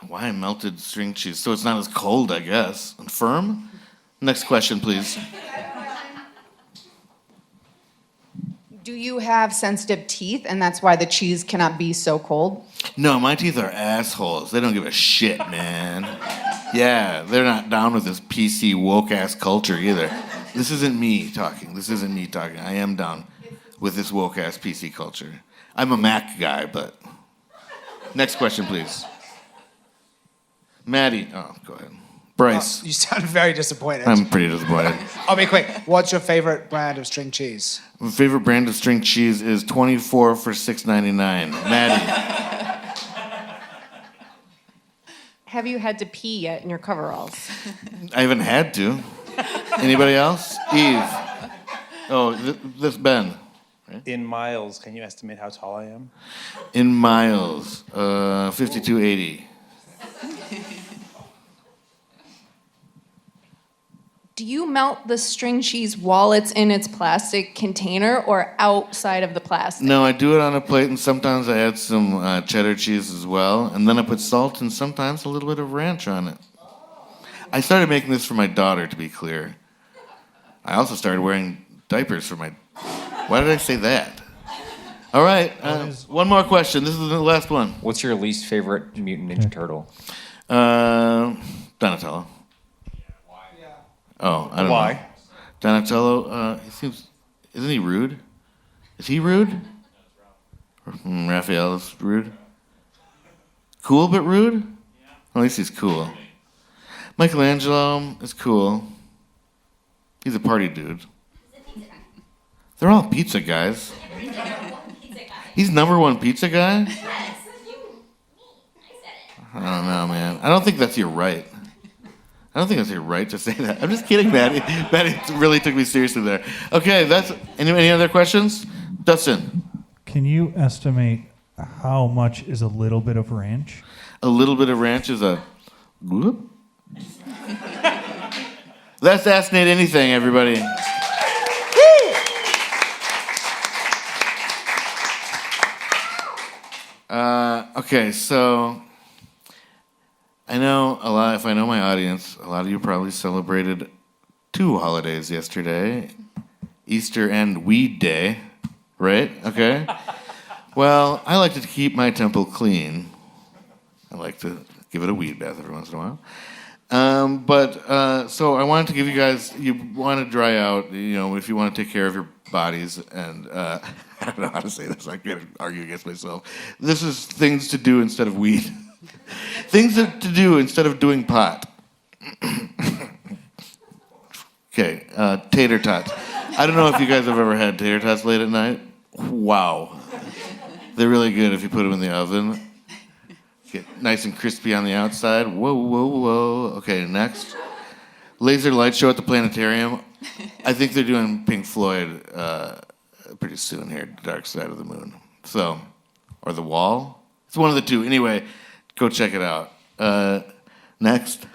why melted string cheese? So it's not as cold, I guess. And firm? Next question, please. Do you have sensitive teeth, and that's why the cheese cannot be so cold? No, my teeth are assholes. They don't give a shit, man. Yeah, they're not down with this PC woke-ass culture either. This isn't me talking. I am down with this woke-ass PC culture. I'm a Mac guy, but... Next question, please. Maddie. Oh, go ahead. Bryce. You sound very disappointed. I'm pretty disappointed. I'll be quick. What's your favorite brand of string cheese? My favorite brand of string cheese is 24 for $6.99. Maddie. Have you had to pee yet in your coveralls? I haven't had to. Anybody else? Eve. Oh, this Ben. In miles, can you estimate how tall I am? In miles, 5280. Do you melt the string cheese while it's in its plastic container or outside of the plastic? No, I do it on a plate, and sometimes I add some cheddar cheese as well, and then I put salt and sometimes a little bit of ranch on it. I started making this for my daughter, to be clear. I also started wearing diapers for my... Why did I say that? All right, one more question. This is the last one. What's your least favorite Mutant Ninja Turtle? Donatello. Oh, I don't know. Why? Donatello, he seems... Isn't he rude? Is he rude? Raphael is rude? Cool but rude? At least he's cool. Michelangelo is cool. He's a party dude. They're all pizza guys. He's number one pizza guy? I don't know, man. I don't think that's your right. I don't think that's your right to say that. I'm just kidding, Maddie. Maddie really took me seriously there. Okay, that's... Any other questions? Dustin. Can you estimate how much is a little bit of ranch? A little bit of ranch is a... Whoop. Let's ask Nate anything, everybody. Okay, so I know a lot. If I know my audience, a lot of you probably celebrated 2 holidays yesterday, Easter and Weed Day, right? Okay. Well, I like to keep my temple clean. I like to give it a weed bath every once in a while. So I wanted to give you guys, you want to dry out, you know, if you want to take care of your bodies, and I don't know how to say this, I can't argue against myself. This is things to do instead of weed. Things to do instead of doing pot. Okay, tater tots. I don't know if you guys have ever had tater tots late at night. Wow. They're really good if you put them in the oven. Get nice and crispy on the outside. Whoa, whoa, whoa. Okay, next. Laser light show at the planetarium. I think they're doing Pink Floyd pretty soon here, Dark Side of the Moon. So, or The Wall. It's one of the two. Anyway, go check it out. Next.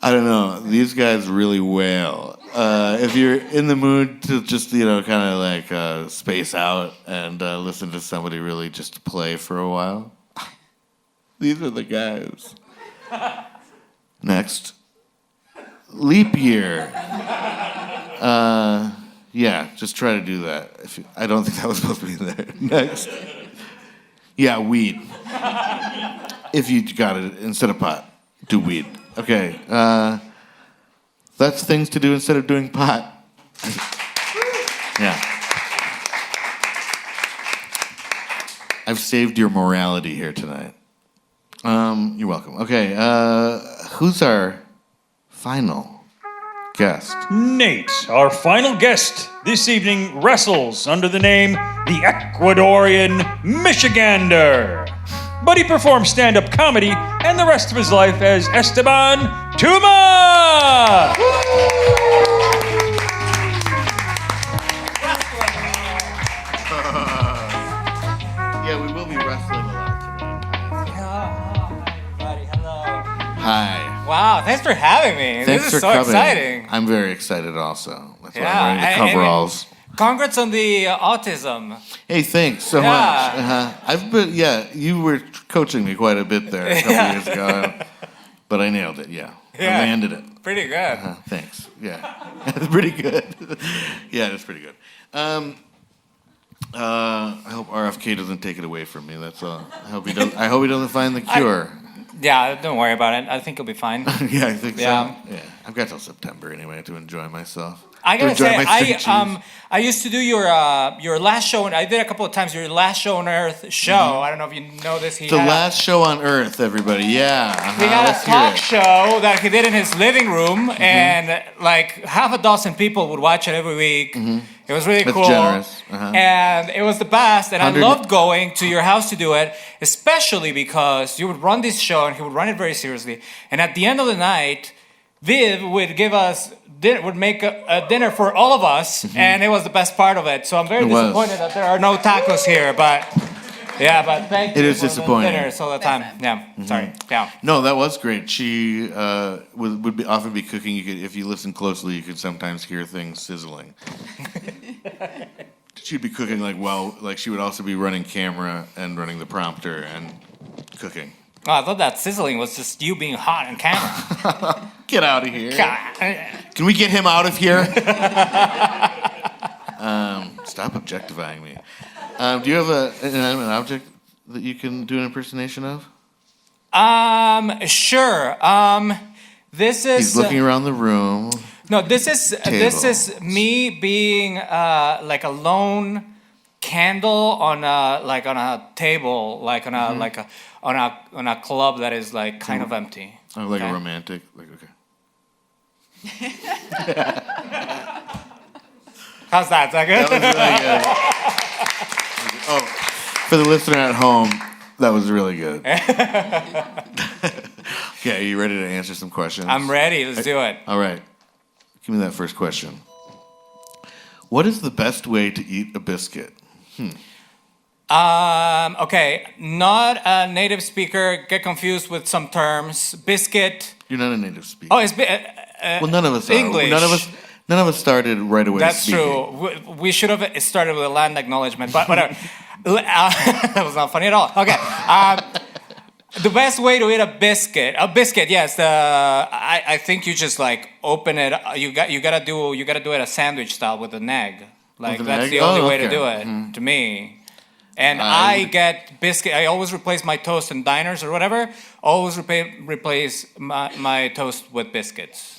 I don't know. These guys really wail. If you're in the mood to just, you know, kind of like space out and listen to somebody really just play for a while, these are the guys. Next. Leap Year. Yeah, just try to do that. I don't think that was supposed to be there. Next. Yeah, weed. If you got it instead of pot, do weed. Okay. That's things to do instead of doing pot. Yeah. I've saved your morality here tonight. You're welcome. Okay, who's our final guest? Nate, our final guest this evening, wrestles under the name the Ecuadorian Michigander. But he performs stand-up comedy and the rest of his life as Esteban Touma! Yeah, we will be wrestling a lot tonight. Everybody, hello. Hi. Wow, thanks for having me. Thanks This for is so coming. exciting. I'm very excited also. That's why Yeah, I'm wearing the and- coveralls. Congrats on the autism. Hey, thanks so much. I've been, you were coaching me quite a bit there a couple years ago, but I nailed it. Yeah, I landed it. Pretty good. Thanks. Yeah, it's pretty good. Yeah, it's pretty good. I hope RFK doesn't take it away from me. That's all. I hope he doesn't find the cure. Yeah, don't worry about it. I think you'll be fine. Yeah, I think Yeah. so. Yeah, I've got till September anyway to enjoy myself. I gotta To enjoy say, my string cheese. I used to do your last show, and I did a couple of times your last show on Earth show. I don't know if you know this. The last show on Earth, everybody. Yeah. He had a Let's hear talk it. show that he did in his living room, and like half a dozen people would watch it every week. It was really That's cool. generous. And it was the best, and I 100 loved going to your house to do it, especially because you would run this show, and he would run it very seriously. And at the end of the night, Viv would give us would make a dinner for all of us, and it was the best part of it. So I'm very It was. disappointed that there are no tacos here, but yeah, but thank you. It is for the disappointing. dinners all the time. Yeah, sorry. Yeah. No, that was great. She would often be cooking. You could, if you listen closely, you could sometimes hear things sizzling. She'd be cooking like she would also be running camera and running the prompter and cooking. Oh, I thought that sizzling was just you being hot on camera. Get out of here. God. Can we get him out of here? Stop objectifying me. Do you have an object that you can do an impersonation of? Sure. This is. He's looking around the room. No, this is me being like a lone candle on a table, like on a on a club that is like kind of empty. Oh, like Okay. a romantic. Like okay. How's that? Is that good? That was really good. Oh, for the listener at home, that was really good. Okay, are you ready to answer some questions? I'm ready. Let's do it. All right. Give me that first question. What is the best way to eat a biscuit? Okay, not a native speaker. Get confused with some terms. Biscuit. You're not a native speaker. Oh, it's well, none of us English. are. None of us started right away. That's speaking. true. We should have started with a land acknowledgement, but whatever. That was not funny at all. Okay. The best way to eat a biscuit, yes. I think you just like open it. You gotta do it a sandwich style with an egg. Like With an that's egg? the only Oh, way to okay. do it to me. And I get biscuit. I always replace my toast in diners or whatever. Always replace my toast with biscuits.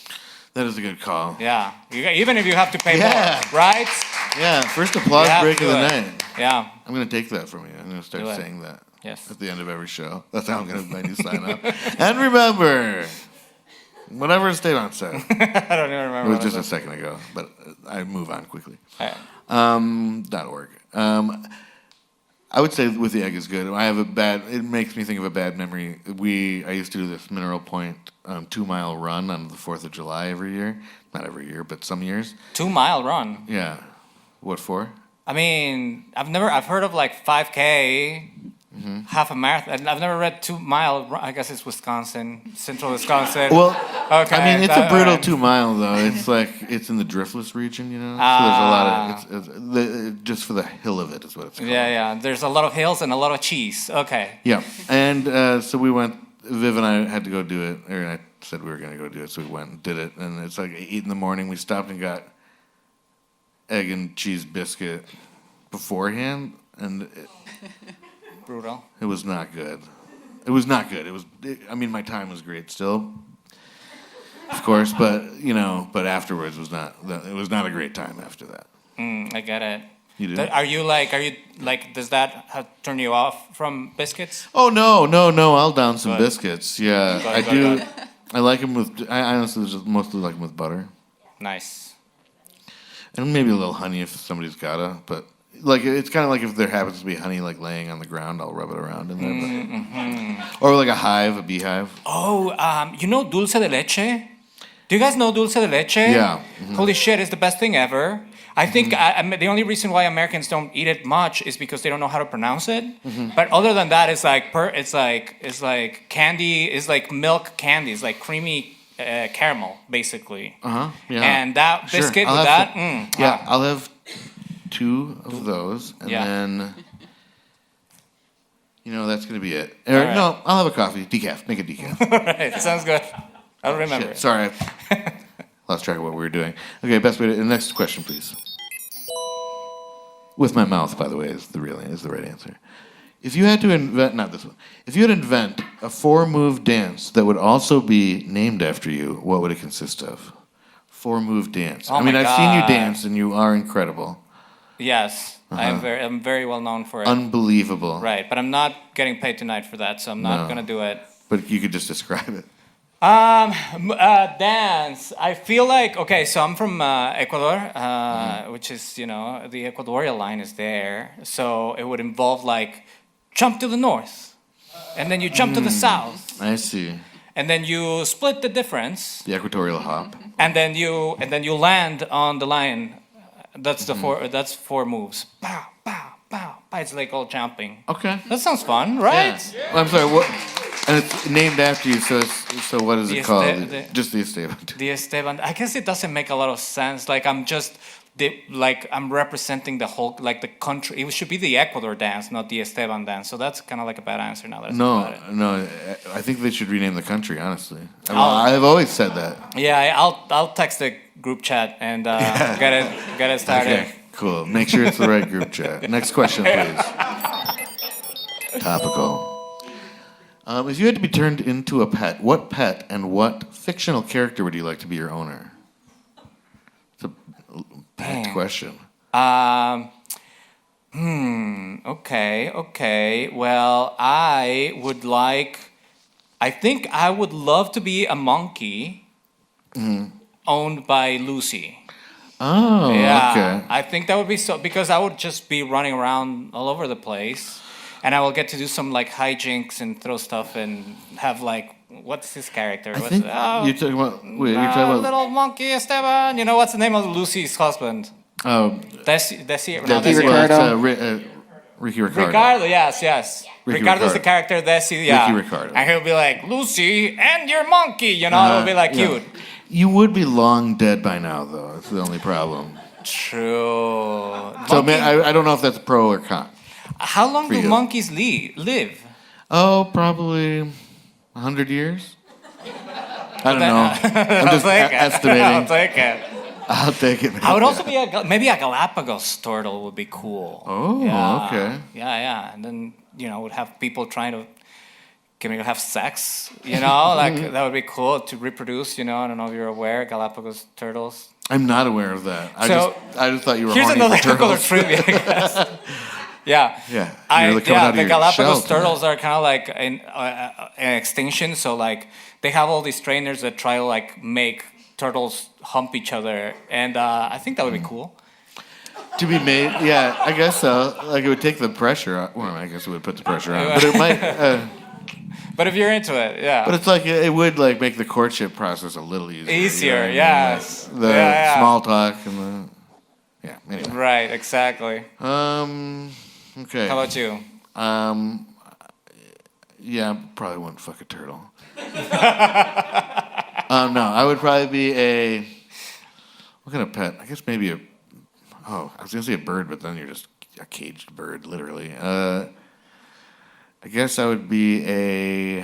That is a good call. Yeah, even if you have to pay Yeah. more, right? Yeah, first applause You have break to of the do it. night. Yeah. I'm going to take that from you. I'm going to start Do it. saying that. Yes. At the end of every show. That's how I'm going to make you sign up. And remember, whatever Esteban said. I don't even It remember. was what just it a second ago, but I move on quickly. Yeah. .org. I would say with the egg is good. It makes me think of a bad memory. I used to do this Mineral Point 2-mile run on the 4th of July every year. Not every year, but some years. 2-mile run. Yeah. What for? I mean, I've heard of like 5K, half a marathon. I've never read 2-mile run. I guess it's Wisconsin, central Wisconsin. Well, okay. I mean, it's a brutal alright. 2-mile though. It's it's in the driftless region, you know. So there's a lot of just for the hill of it is what it's called. Yeah. There's a lot of hills and a lot of cheese. Okay. Yeah, and so we went. Viv and I had to go do it, or I said we were going to go do it, so we went and did it. And it's like 8 in the morning. We stopped and got egg and cheese biscuit beforehand, and Brutal. it was not good. It was not good. I mean, my time was great still, of course, but but afterwards was not. It was not a great time after that. I get it. You do? Are you like? Does that turn you off from biscuits? Oh no! I'll down some Good. biscuits. Yeah, Good, I good, do. good. I like them with. I honestly just mostly like them with butter, Nice. and maybe a little honey if somebody's gotta. But like, it's kind of like if there happens to be honey like laying on the ground, I'll rub it around in there. But, or like a beehive. Oh, you know dulce de leche? Do you guys know dulce de leche? Yeah. Holy shit, it's the best thing ever. I think the only reason why Americans don't eat it much is because they don't know how to pronounce it. But other than that, it's like candy. It's like milk candy. It's like creamy caramel, basically. Yeah. And that Sure. biscuit I'll with have that. Yeah, I'll have 2 of those, and then that's gonna be it. Or, right. No, I'll have a coffee. Decaf. Make a decaf. Right, sounds good. I'll remember. Shit, sorry, I lost track of what we were doing. Okay, best way to. Next question, please. With my mouth, by the way, is the right answer. If you had to invent, not this one. If you had to invent a 4-move dance that would also be named after you, what would it consist of? 4-move dance. Oh I mean, my I've seen you God. dance, and you are incredible. Yes, I'm very well known for it. Unbelievable. Right, but I'm not getting paid tonight for that, so I'm not No. gonna do it. But you could just describe it. Dance. I feel like so I'm from Ecuador, which is the equatorial line is there, so it would involve like jump to the north, and then you jump to the south, I see. and then you split the difference, The equatorial hop. and then you land on the line. That's the four. That's 4 moves. Pow, pow, pow, pow. It's like all jumping. Okay. That sounds fun, right? Yeah. Well, I'm sorry. What? And it's named after you. So what is The it called? Este- Just the Esteban. The Esteban. I guess it doesn't make a lot of sense. Like I'm representing the whole the country. It should be the Ecuador dance, not the Esteban dance. So that's kind of like a bad answer now that I think about it. No. I think they should rename the country. Honestly, I've always said that. Yeah, I'll text the group chat and get it started. Okay, cool. Make sure it's the right group chat. Next question, please. Topical. If you had to be turned into a pet, what pet and what fictional character would you like to be your owner? It's a packed question. Okay. Well, I think I would love to be a monkey owned by Lucy. Oh, Yeah, okay. I think that would be because I would just be running around all over the place, and I will get to do some hijinks and throw stuff and have what's his character? I think you're talking about. Wait, you're talking about. Little monkey Esteban. You know what's the name of Lucy's husband? Oh, Desi Ricky Ricardo. Ricardo, yes. Ricky Ricardo's Ricardo. the character, Desi, yeah. Ricky Ricardo. And he'll be like, Lucy and your monkey, it'll be cute. You would be long dead by now, though. That's the only problem. True. So, man, I don't know if that's pro or con. How long for do you. monkeys live? Oh, probably 100 years. I don't know. I'm just estimating. I'll take it. I'll take it. I would also be maybe a Galapagos turtle would be cool. Oh, Yeah. okay. Yeah. And then, would have people trying to have sex, that would be cool to reproduce, I don't know if you're aware, Galapagos turtles. I'm not aware of that. I just thought you were Here's horny another for turtles. trivia, I guess. Yeah. Yeah. Nearly coming out of the your Galapagos shell tonight. turtles are kind of in extinction. So they have all these trainers that try to make turtles hump each other, and I think that would be cool. To be made, yeah, I guess so. It would take the pressure off. Well, I guess it would put the pressure on, but it might. But if you're into it, yeah. But it's it would make the courtship process a little easier. Easier, you know what I mean? yes. The small talk and the anyway. Right, exactly. Okay. How about you? Yeah, probably wouldn't fuck a turtle. No, I would probably be what kind of pet? I guess maybe I was gonna say a bird, but then you're just a caged bird, literally. I guess I would be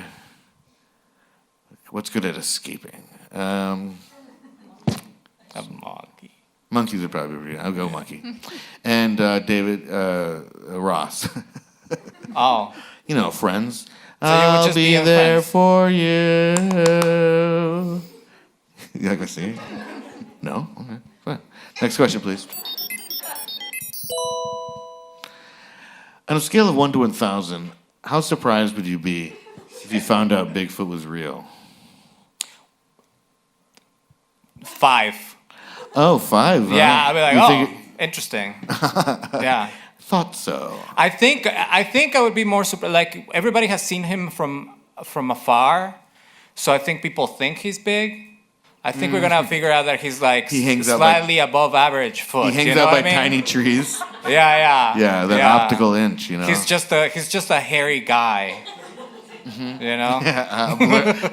what's good at escaping? A monkey. Monkeys would probably be. I'll go monkey. And David Ross. Oh. You know, Friends. you would I'll just be be in there Friends. for you. You like my singing? No? Okay, fine. Next question, please. On a scale of 1 to 1,000, how surprised would you be if you found out Bigfoot was real? 5. Oh, 5. Yeah, huh? I'd be like, You oh, think interesting. Yeah. Thought so. I think I would be more super. Like everybody has seen him from afar, so I think people think he's big. I think we're gonna figure out that he's like He hangs out slightly above average foot. He hangs you know out what by I mean? tiny trees. Yeah. Yeah, that optical inch, you know. He's just a hairy guy. You know.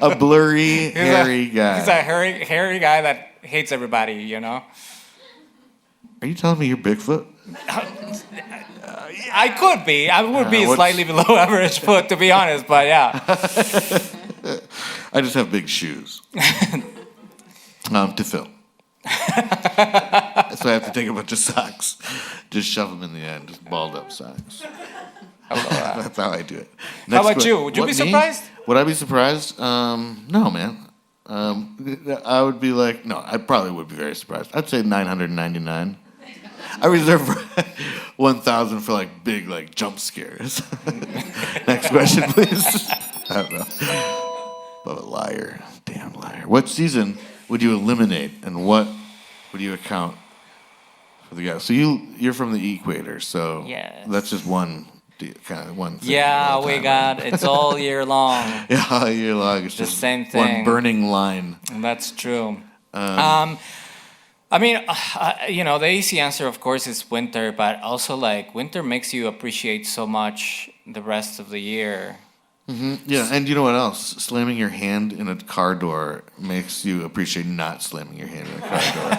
A blurry, He's hairy guy. He's a hairy guy that hates everybody. You know. Are you telling me you're Bigfoot? I could be. I would be what's- slightly below average foot, to be honest. But yeah. I just have big shoes. To fill. So I have to take a bunch of socks. Just shove them in the end. Just balled up socks. That's how I do it. How about que- you? Would you What, be me? surprised? Would I be surprised? No, man. I would be like, no, I probably would be very surprised. I'd say 999. I reserve 1,000 for like big like jump scares. Next question, please. I don't know. But a liar, damn liar. What season would you eliminate, and what would you account for the guy? So you're from the equator, so Yes. that's just one kind of one thing. Yeah, all the we time, got right? it's all year long. Yeah, all year long. It's The just same one thing. burning line. That's true. I mean, the easy answer, of course, is winter, but also like winter makes you appreciate so much the rest of the year. Yeah, and you know what else? Slamming your hand in a car door makes you appreciate not slamming your hand in a car door.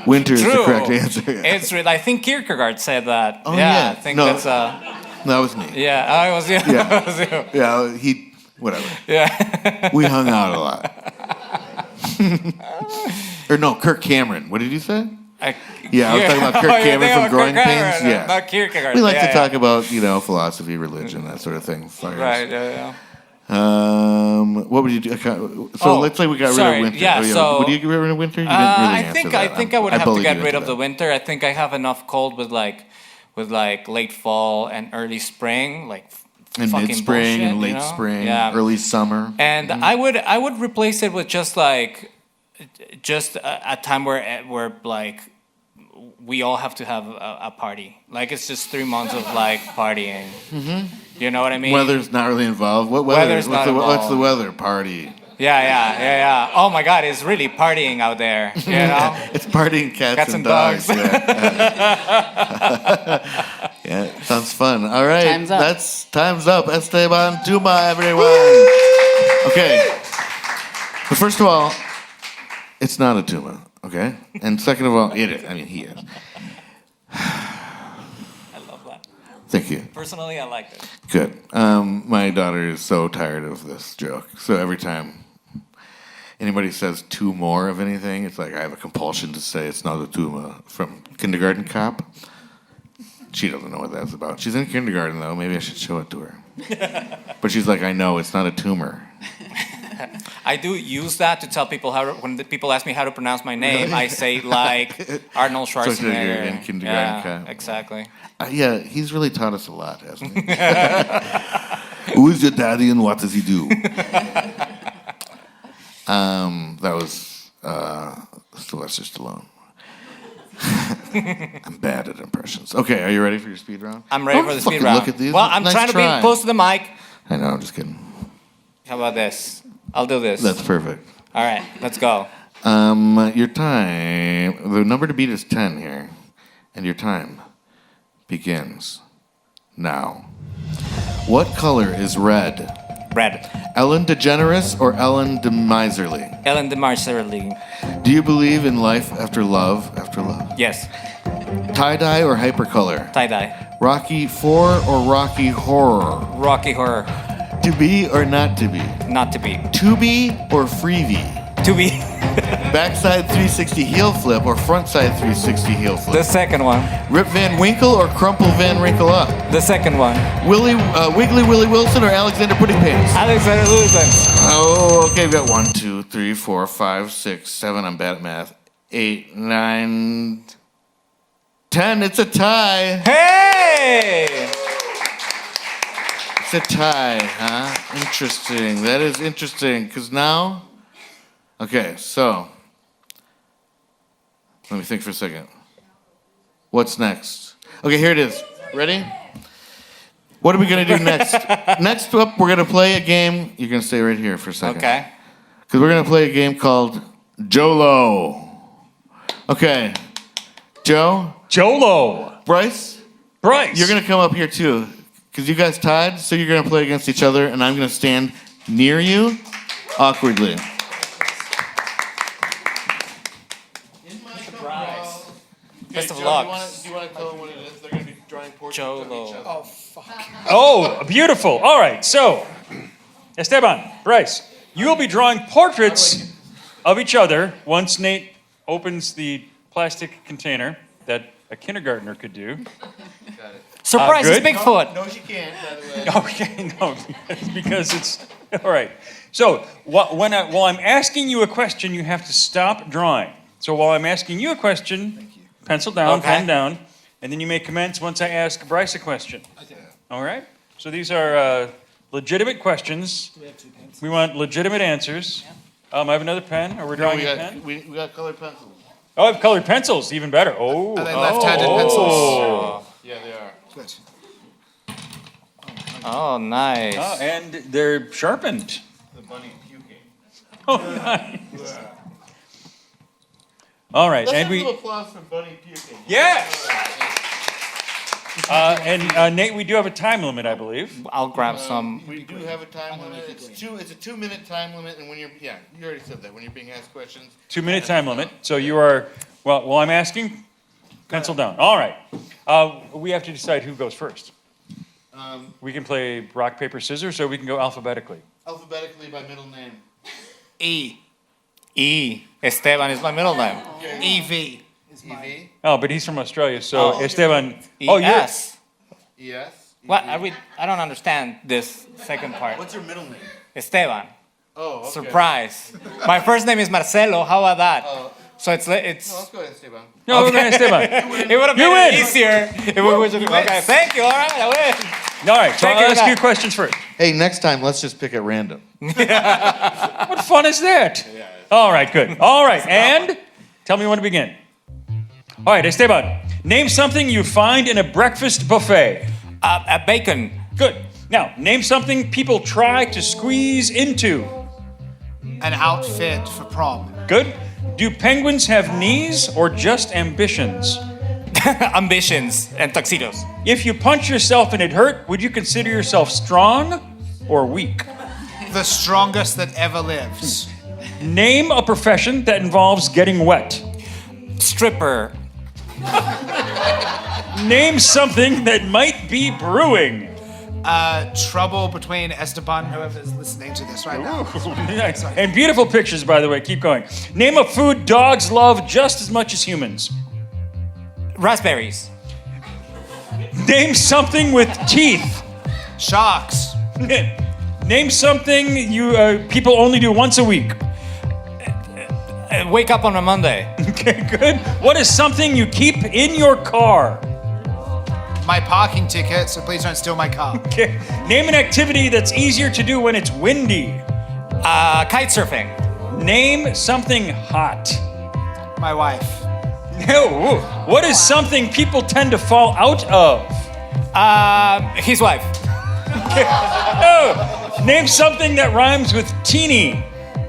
Winter is the True. correct answer. It's I think Kierkegaard said that. Oh, yeah, yeah. I think No. that's That was me. yeah. I was you. Yeah. That was you. Yeah, whatever. Yeah. We hung out a lot. Or no, Kirk Cameron. What did you say? Yeah, I was talking about Kirk you're Cameron thinking from about Growing Kirk Pains. Cameron, Yeah. not Kierkegaard. We like Yeah, to yeah. talk about, philosophy, religion, that sort of thing. Fires. Right. Yeah. What would you do? So let's say we got rid sorry, of winter. yeah, so- would you get rid of winter? You didn't really I answer think that. I think I would have to bullied get you rid into of the that. winter. I think I have enough cold with like late fall and early spring, like And fucking mid-spring bullshit, and late you know? spring, Yeah. early summer. And I would replace it with just a time where like we all have to have a party. Like it's just 3 months of like partying. You know what I mean? Weather's not really involved. What weather? Weather's not What's the involved. weather? Party. Yeah. Oh my God, it's really partying out there. You know? It's partying cats and dogs. Yeah, sounds fun. All right, Time's up. That's time's up. Esteban Touma, everyone. Okay. But first of all, it's not a Touma, okay? And second of all, it is. I mean, he is. I love that. Thank you. Personally, I like it. Good. My daughter is so tired of this joke. So every time anybody says two more of anything, it's like I have a compulsion to say it's not a Touma from Kindergarten Cop. She doesn't know what that's about. She's in kindergarten, though. Maybe I should show it to her. But she's like, I know, it's not a tumor. I do use that to tell people when the people ask me how to pronounce my name, I say like Arnold Schwarzenegger. In Kindergarten Yeah, Cop. Exactly. Yeah, he's really taught us a lot, hasn't he? Who is your daddy and what does he do? That was Sylvester Stallone. I'm bad at impressions. Okay, are you ready for your speed round? I'm ready Don't for the fucking speed round. Look at these. Well, I'm Nice trying to try. be close to the mic. I know, I'm just kidding. How about this? I'll do this. That's perfect. All right, let's go. Your time. The number to beat is 10 here, and your time begins now. What color is red? Red. Ellen DeGeneres or Ellen DeMiserly? Ellen DeMarcerly. Do you believe in life after love? After love. Yes. Tie-dye or hypercolor? Tie-dye. Rocky 4 or Rocky Horror? Rocky Horror. To be or not to be? Not to be. To be or freebie? To be. Backside 360 heel flip or frontside 360 heel flip? The second one. Rip Van Winkle or crumple Van Winkle up? The second one. Wiggly Willie Wilson or Alexander Pudding Pants? Alexander Wilson. Oh, okay, we got 1, 2, 3, 4, 5, 6, 7. I'm bad at math. 8, 9, 10. It's a tie. Hey! It's a tie, huh? Interesting. That is interesting. Because now, okay, so let me think for a second. What's next? Okay, here it is. Ready? What are we gonna do next? Next up, we're gonna play a game. You're gonna stay right here for a second. Okay. Because we're gonna play a game called Jolo. Okay, Joe. Jolo. Bryce. You're gonna come up here too, because you guys tied. So you're gonna play against each other, and I'm gonna stand near you, awkwardly. Best of luck. Do you want to tell them what it is? They're gonna be drawing portraits of each other. Oh, fuck. Oh, beautiful. All right, so Esteban, Bryce, you will be drawing portraits of each other once Nate opens the plastic container that a kindergartner could do. Surprise, it's good. Bigfoot. No, she can't, by the way. Okay, no, because it's all right. So while I'm asking you a question, you have to stop drawing. So while I'm asking you a question, pencil down, Okay. pen down, and then you may commence once I ask Bryce a question. All right? So these are legitimate questions. We want legitimate answers. I have another pen. Are we No, drawing we a got pen? we got colored pencils. Oh, I have colored pencils. Even better. Oh. Are they left-handed pencils? Yeah, they are. Good. Oh, nice. Oh, and they're sharpened. The bunny puking. Oh, nice. All right, Let's and have a we. little applause for bunny puking. Yes. Nate, we do have a time limit, I believe. I'll grab some. We do have a time limit. It's a 2-minute time limit, and when you already said that when you're being asked questions. 2-minute time limit. So you are, well, while I'm asking, pencil down. All right. We have to decide who goes first. We can play rock, paper, scissors, or we can go alphabetically. Alphabetically by middle name. E. Esteban is my middle name. EV. EV. Oh, but he's from Australia, so Oh. Esteban. E.S. ES. What are we? I don't understand this second part. What's your middle name? Esteban. Oh, okay. Surprise. My first name is Marcelo. How about that? Oh. So it's No, let's go ahead, Esteban. No, we're going to Esteban. It would have You been win. easier if we were just okay. Thank you. All right, I win. All right, so Thank you I'll for ask you that. questions first. Hey, next time let's just pick at random. What fun is that? All right, good. All right, and tell me when to begin. All right, Esteban, name something you find in a breakfast buffet. A bacon. Good. Now, name something people try to squeeze into. An outfit for prom. Good. Do penguins have knees or just ambitions? Ambitions and tuxedos. If you punch yourself and it hurt, would you consider yourself strong or weak? The strongest that ever lived. Name a profession that involves getting wet. Stripper. Name something that might be brewing. Trouble between Esteban, whoever's listening to this right now. Nice. And beautiful pictures, by the way. Keep going. Name a food dogs love just as much as humans. Raspberries. Name something with teeth. Sharks. Name something you people only do once a week. Wake up on a Monday. Okay, good. What is something you keep in your car? My parking ticket, so please don't steal my car. Okay. Name an activity that's easier to do when it's windy. Kite surfing. Name something hot. My wife. No. What is something people tend to fall out of? His wife. No. Name something that rhymes with teeny.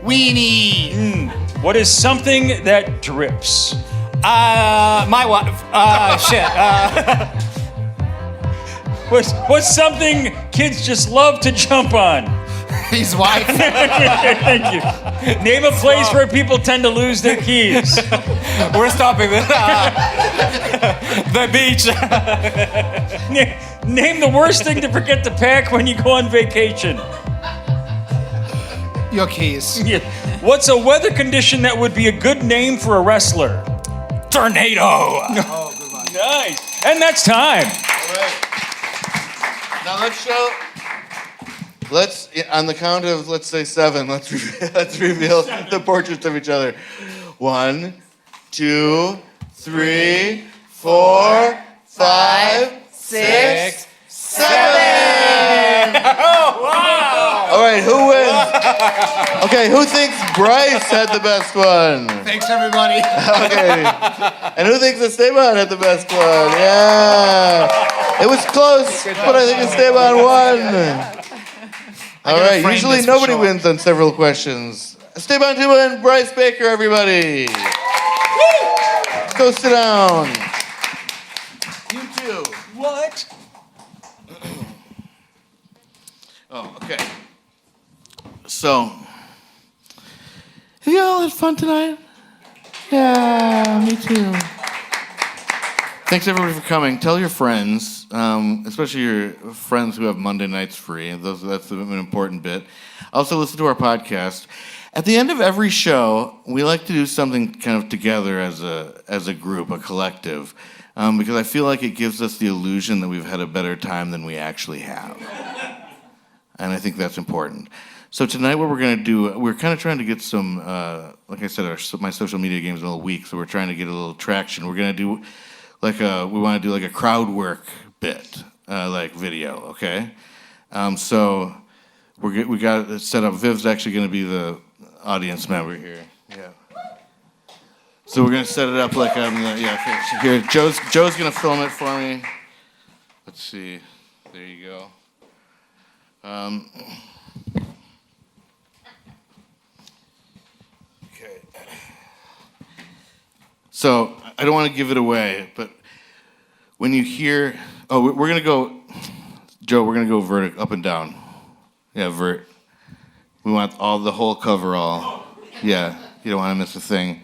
Weenie. What is something that drips? My wife. Shit. What's something kids just love to jump on? His wife. Thank you. Name a place where people tend to lose their keys. We're stopping this. The beach. Name the worst thing to forget to pack when you go on vacation. Your keys. Yeah. What's a weather condition that would be a good name for a wrestler? Tornado. Oh, good one. Nice. And that's time. All right. Now let's on the count of, let's say 7, let's reveal the portraits of each other. 1, 2, 3, 4, 5, 6, 7. Oh, wow. All right, who wins? Okay, who thinks Bryce had the best one? Thanks, everybody. Okay. And who thinks Esteban had the best one? Yeah. It was close, but I think Esteban won. All right, frame usually this for nobody sure. wins on several questions. Esteban Touma and Bryce Baker, everybody. Go sit down. You too. What? Oh, okay. So, have you all had fun tonight? Yeah, me too. Thanks everybody for coming. Tell your friends, especially your friends who have Monday nights free. That's an important bit. Also, listen to our podcast. At the end of every show, we like to do something kind of together as a group, a collective, because I feel like it gives us the illusion that we've had a better time than we actually have. And I think that's important. So tonight what we're going to do, we're kind of trying to get some, like I said, my social media game's a little weak, so we're trying to get a little traction. We're going to do we want to do like a crowd work bit, like video, okay? So we got it set up. Viv's actually going to be the audience member here. Yeah. So we're going to set it up like here. Joe's going to film it for me. Let's see. There you go. Okay. So I don't want to give it away, but when you hear, we're gonna go, Joe. We're gonna go vertical, up and down. Yeah, vert. We want the whole coverall. Yeah, you don't want to miss a thing.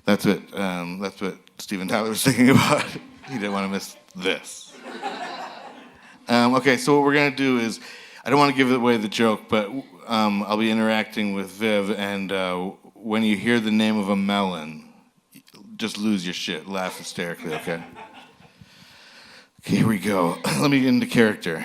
That's what Steven Tyler was thinking about. He didn't want to miss this. Okay, so what we're gonna do is, I don't want to give away the joke, but I'll be interacting with Viv, and when you hear the name of a melon, just lose your shit, laugh hysterically, okay? Okay, here we go. Let me get into character.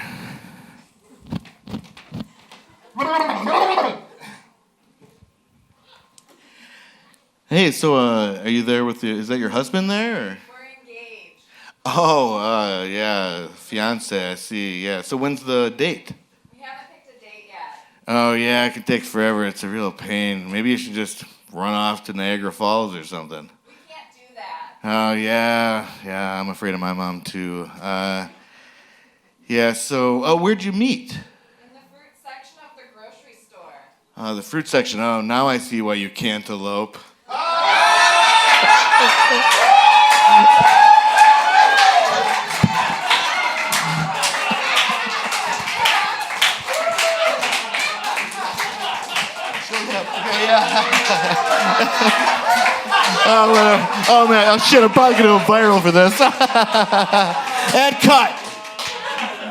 Hey, so are you there with is that your husband there? Or? We're engaged. Oh, yeah, fiance, I see, yeah. So when's the date? We haven't picked a date yet. Oh, yeah, it can take forever. It's a real pain. Maybe you should just run off to Niagara Falls or something. We can't do that. Oh, yeah, I'm afraid of my mom, too. Yeah, so, where'd you meet? In the fruit section of the grocery store. The fruit section. Oh, now I see why you can't elope. Oh, whatever. Oh, man. Oh, shit. I'm probably going to go viral for this. And cut.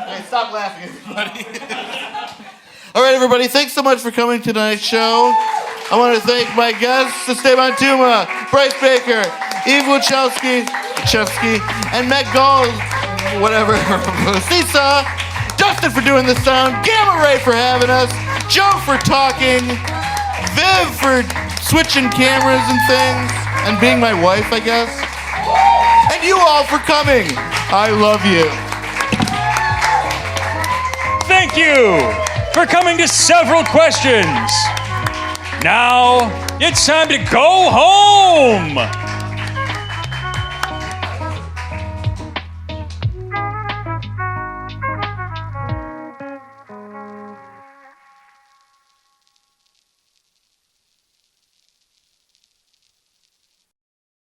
Hey, stop laughing, everybody. All right, everybody. Thanks so much for coming to tonight's show. I want to thank my guests, Esteban Touma, Bryce Baker, Wilczewski, and Meg Golz, whatever, Seasaw, Justin for doing the sound, Gamma Ray for having us, Joe for talking, Viv for switching cameras and things, and being my wife, I guess. And you all for coming. I love you. Thank you for coming to Several Questions. Now it's time to go home.